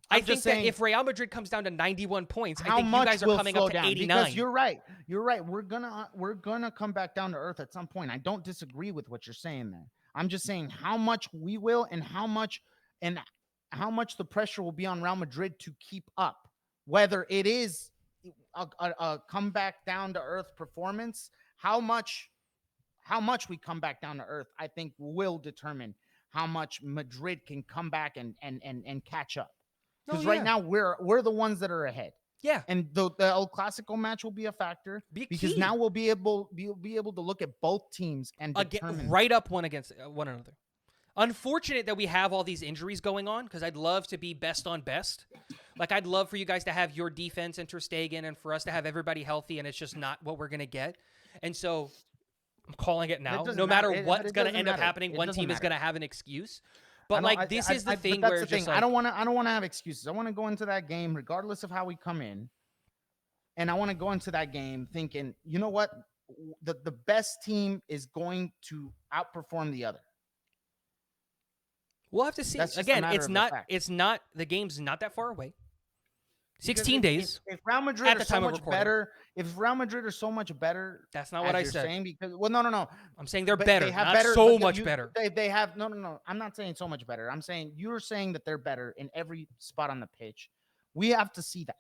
I I'm think just that saying- if Real Madrid comes down to 91 points, I how think you much guys are will coming slow up to down? 89. Because you're right. You're right. We're gonna come back down to earth at some point. I don't disagree with what you're saying there. I'm just saying how much we will and how much the pressure will be on Real Madrid to keep up. Whether it is a come back down to earth performance, how much we come back down to earth, I think will determine how much Madrid can come back and catch up. Because right now we're the ones that are ahead. Yeah. And the El Clasico match will be a factor because key. now we'll be able to look at both teams and determine Again, right up one against one another. Unfortunate that we have all these injuries going on because I'd love to be best on best. Like I'd love for you guys to have your defense and Ter Stegen and for us to have everybody healthy, and it's just not what we're gonna get. And so I'm calling it now. doesn't No matter matter. what's It gonna doesn't end up matter. happening, It one doesn't team is matter. gonna have an excuse. I But don't- like this is the but thing that's where the it's just thing. like, I don't want to have excuses. I want to go into that game regardless of how we come in, and I want to go into that game thinking, you know what, the best team is going to outperform the other. we'll have to see. That's just a Again, matter it's of not. fact. It's not. The game's not that far away. Because 16 days. If Real Madrid at are the so time of much recording. better, if Real Madrid are so much better, That's not what I you're said. saying, because no. I'm saying they're But better. they have Not better, so but much better. They have no. I'm not saying so much better. I'm saying you're saying that they're better in every spot on the pitch. We have to see that.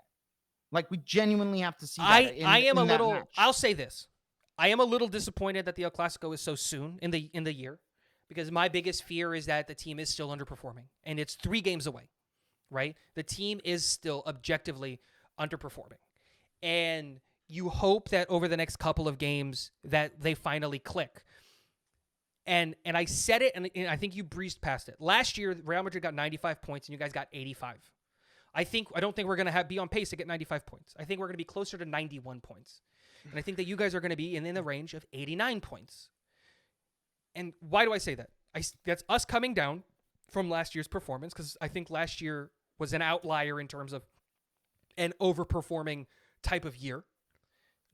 Like we genuinely have to see that. I am a in that little. match. I'll say this. I am a little disappointed that the El Clasico is so soon in the year, because my biggest fear is that the team is still underperforming, and it's 3 games away, right? The team is still objectively underperforming, and you hope that over the next couple of games that they finally click. And I said it, and I think you breezed past it. Last year, Real Madrid got 95 points, and you guys got 85. I don't think we're going to be on pace to get 95 points. I think we're going to be closer to 91 points. And I think that you guys are going to be in the range of 89 points. And why do I say that? That's us coming down from last year's performance, because I think last year was an outlier in terms of an overperforming type of year.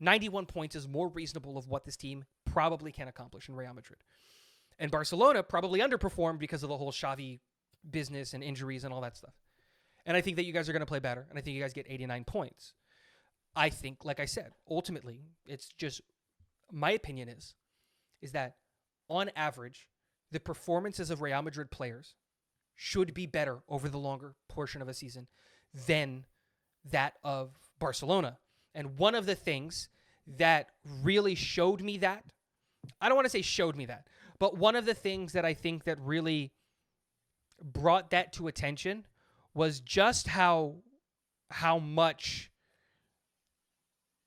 91 points is more reasonable of what this team probably can accomplish in Real Madrid. And Barcelona probably underperformed because of the whole Xavi business and injuries and all that stuff. And I think that you guys are going to play better, and I think you guys get 89 points. I think, like I said, ultimately, it's just my opinion is that on average, the performances of Real Madrid players should be better over the longer portion of a season than that of Barcelona. And one of the things that really showed me that, I don't want to say showed me that, but one of the things that I think that really brought that to attention was just how much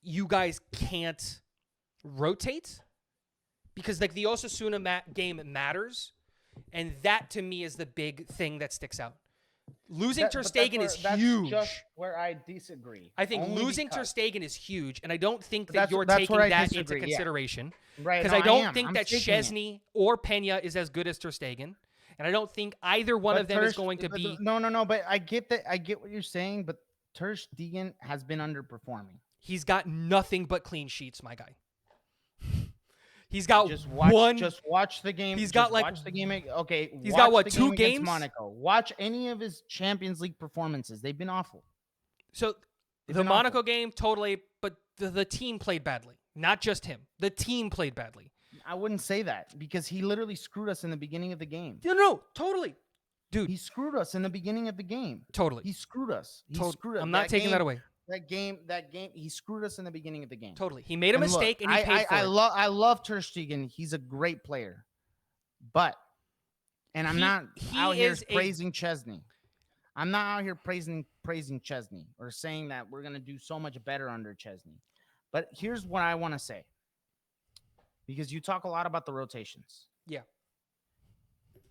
you guys can't rotate, because like the Osasuna game matters, and that to me is the big thing that sticks out. Losing Ter Stegen is huge. That's just where I disagree. I think Only losing Ter because- Stegen is huge, and I don't think that That's- you're that's taking where I that disagree, into yeah. consideration. Right, Because no, I don't am. think I'm that taking it. Chesney or Pena is as good as Ter Stegen, and I don't think either one But of them is Ter- going to but be. No. But I get that. I get what you're saying. But Ter Stegen has been underperforming. He's got nothing but clean sheets, my guy. He's got Just watch. one. Just watch the game. He's got, just like- watch the game. Okay. He's watch got, what, the 2 game against games? Monaco. Watch any of his Champions League performances. They've been awful. So They've the been Monaco awful. game, totally. But the team played badly, not just him. The team played badly. I wouldn't say that because he literally screwed us in the beginning of the game. No, totally, dude. He screwed us in the beginning of the game. Totally. He screwed us. He Tot- screwed us. I'm not taking that away. That game, he screwed us in the beginning of the game. Totally. He made a mistake and he paid for it. I love Ter Stegen. He's a great player. But, and I'm not out here praising Chesney. I'm not out here praising Chesney or saying that we're going to do so much better under Chesney. But here's what I want to say. Because you talk a lot about the rotations. Yeah.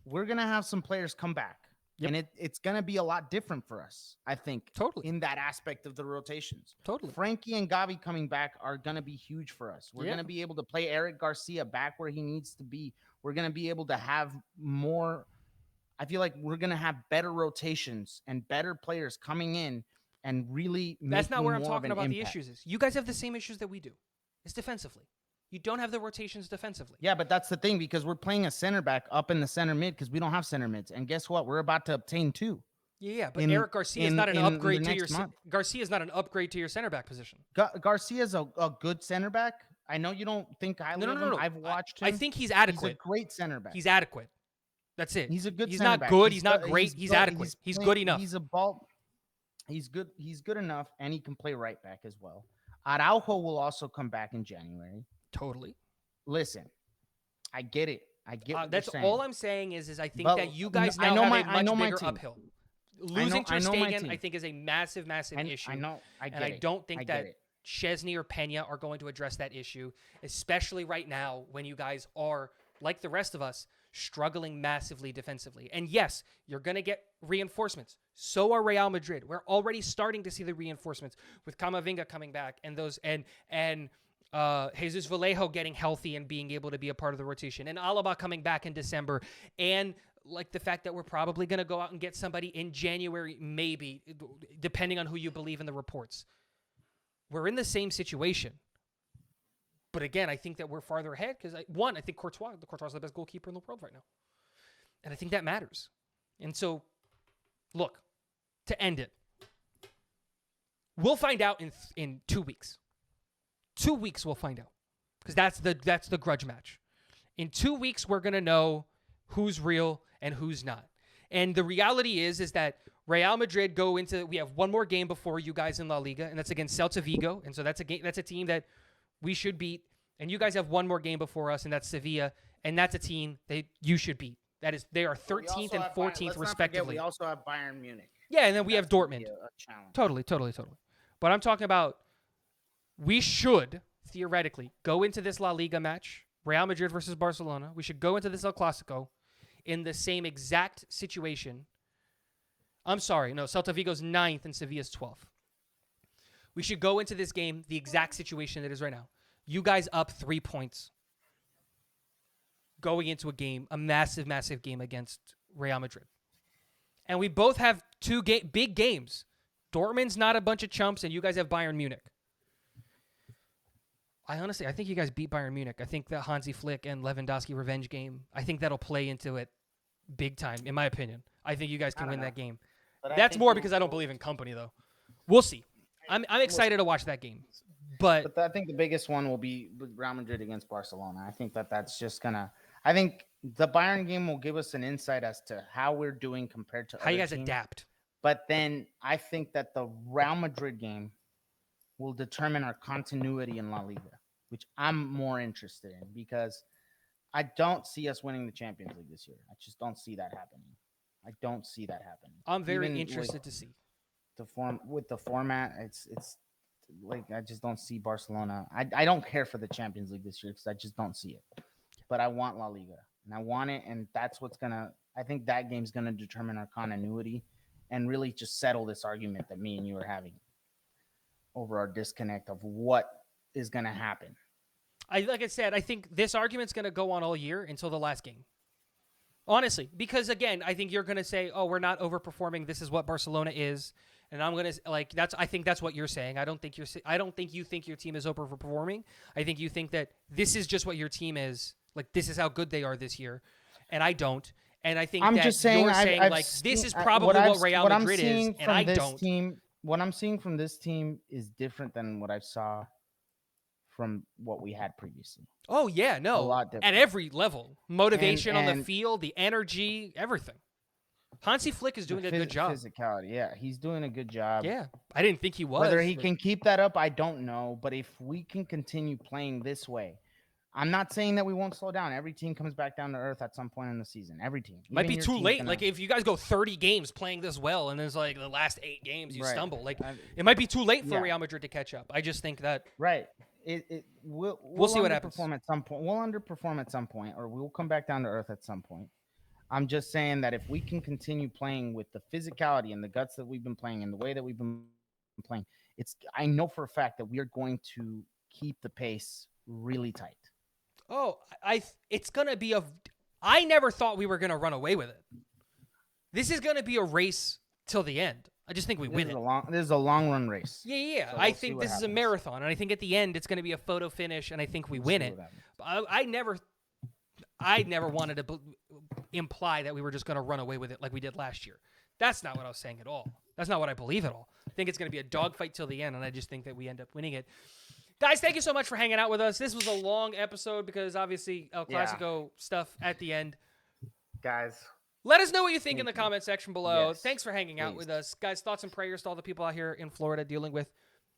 We're going to have some players come back. Yep. And it's going to be a lot different for us, I think. Totally. In that aspect of the rotations. Totally. Frankie and Gavi coming back are going to be huge for us. We're going to be able to play Eric Garcia back where he needs to be. We're going to be able to have more. I feel like we're going to have better rotations and better players coming in and really That's not where I'm talking about impact. the issues is. You guys have the same issues that we do. It's defensively. You don't have the rotations defensively. Yeah, but that's the thing because we're playing a center back up in the center mid because we don't have center mids. And guess what? We're about to obtain 2. Yeah, but Eric Garcia is not an upgrade to your Garcia is not an upgrade to your center back position. Garcia is a good center back. I know you don't think highly of him. I've watched him. I think he's adequate. He's a great center back. He's adequate. That's it. He's a good. He's center not back. good. He's not great. He's adequate. He's good enough. He's a ball. He's good. He's good enough, and he can play right back as well. Araujo will also come back in January. Totally. Listen, I get it. I get what that's you're saying. all I'm saying is I think that you guys now have a much bigger uphill. Losing Ter Stegen, I think, is a massive issue. I don't think that Chesney or Pena are going to address that issue, especially right now when you guys are, like the rest of us, struggling massively defensively. And yes, you're going to get reinforcements. So are Real Madrid. We're already starting to see the reinforcements with Camavinga coming back and Jesus Vallejo getting healthy and being able to be a part of the rotation, and Alaba coming back in December, and like the fact that we're probably going to go out and get somebody in January, maybe, depending on who you believe in the reports. We're in the same situation. But again, I think that we're farther ahead because, I think Courtois is the best goalkeeper in the world right now. And I think that matters. And so, look, to end it, we'll find out in 2 weeks. 2 weeks we'll find out because that's the grudge match. In 2 weeks, we're going to know who's real and who's not. And the reality is that Real Madrid we have one more game before you guys in La Liga, and that's against Celta Vigo. And so that's a team that we should beat. And you guys have one more game before us, and that's Sevilla. And that's a team that you should beat. They are 13th and 14th respectively. We also have Bayern Munich. Yeah, and then we have Dortmund. Totally. But I'm talking about we should, theoretically, go into this La Liga match, Real Madrid versus Barcelona. We should go into this El Clasico in the same exact situation. I'm sorry, no, Celta Vigo's 9th and Sevilla's 12th. We should go into this game the exact situation it is right now. You guys up 3 points going into a massive game against Real Madrid. And we both have two big games. Dortmund's not a bunch of chumps, and you guys have Bayern Munich. I think you guys beat Bayern Munich. I think the Hansi Flick and Lewandowski revenge game, I think that'll play into it big time, in my opinion. I think you guys can win that game. But that's more because I don't believe in company, though. We'll see. I'm excited to watch that game. But I think the biggest one will be Real Madrid against Barcelona. I think that's just going to – I think the Bayern game will give us an insight as to how we're doing compared to how you guys teams. Adapt. But then I think that the Real Madrid game will determine our continuity in La Liga, which I'm more interested in because I don't see us winning the Champions League this year. I just don't see that happening. I don't see that happening. I'm very interested to see. The format, it's like I just don't see Barcelona. I don't care for the Champions League this year because I just don't see it. But I want La Liga, and I want it, and that's what's gonna. I think that game's gonna determine our continuity, and really just settle this argument that me and you are having over our disconnect of what is gonna happen. Like I said, I think this argument's gonna go on all year until the last game. Honestly, because again, I think you're gonna say, "Oh, we're not overperforming. This is what Barcelona is." And I'm gonna I think that's what you're saying. I don't think you think your team is overperforming. I think you think that this is just what your team is. Like this is how good they are this year, and I don't. And I think you're saying this is probably what Real Madrid is, and I don't. What I'm seeing from this team is different than what I saw from what we had previously. Oh yeah, no, lot at different. every level, motivation on the And field, the energy, everything. Hansi Flick is doing a good job. Physicality, yeah, he's doing a good job. Yeah, I didn't think he was. Whether he but- can keep that up, I don't know. But if we can continue playing this way, I'm not saying that we won't slow down. Every team comes back down to earth at some point in the season. Every team. might Even be your too team's late. gonna- Like if you guys go 30 games playing this well, and there's like the last 8 games you Right. stumble, like I- it might be too late for Yeah. Real Madrid to catch up. I just think that Right. We'll see what happens. Underperform at some point. We'll underperform at some point, or we'll come back down to earth at some point. I'm just saying that if we can continue playing with the physicality and the guts that we've been playing and the way that we've been playing, I know for a fact that we are going to keep the pace really tight. it's gonna be a. I never thought we were gonna run away with it. This is gonna be a race till the end. I just think we win it. This is a long run race. Yeah. So I we'll see think what this is a happens. marathon, and I think at the end it's gonna be a photo finish, and I think we win See it. what happens. But I never wanted to imply that we were just gonna run away with it like we did last year. That's not what I was saying at all. That's not what I believe at all. I think it's gonna be a dogfight till the end, and I just think that we end up winning it. Guys, thank you so much for hanging out with us. This was a long episode because obviously El Yeah. Clasico stuff at the end. Guys, Let us know what you think in the Thank you. comment section below. Yes, Thanks for hanging out please. with us. Guys, thoughts and prayers to all the people out here in Florida dealing with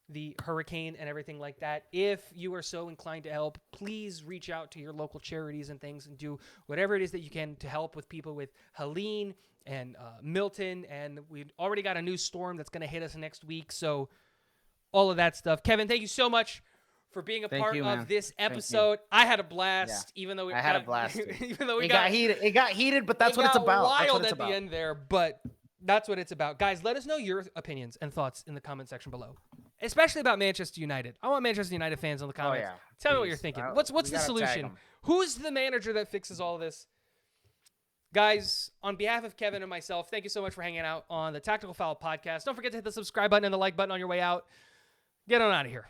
the hurricane and everything like that. If you are so inclined to help, please reach out to your local charities and things and do whatever it is that you can to help with people with Helene and Milton. And we already got a new storm that's going to hit us next week. So all of that stuff. Kevin, thank you so much for being a Thank part you, of man. this Thank you. episode. I had a blast, even though we I had a blast, too. even though we it got heated. It got heated, but that's it what it's got about. Wild That's what it's at about. the end there, but that's what it's about. Guys, let us know your opinions and thoughts in the comment section below, especially about Manchester United. I want Manchester United fans in the comments. yeah. Tell me what you're Please. thinking. We What's the gotta tag solution? 'em. Who's the manager that fixes all this? Guys, on behalf of Kevin and myself, thank you so much for hanging out on the Tactical Foul podcast. Don't forget to hit the subscribe button and the like button on your way out. Get on out of here.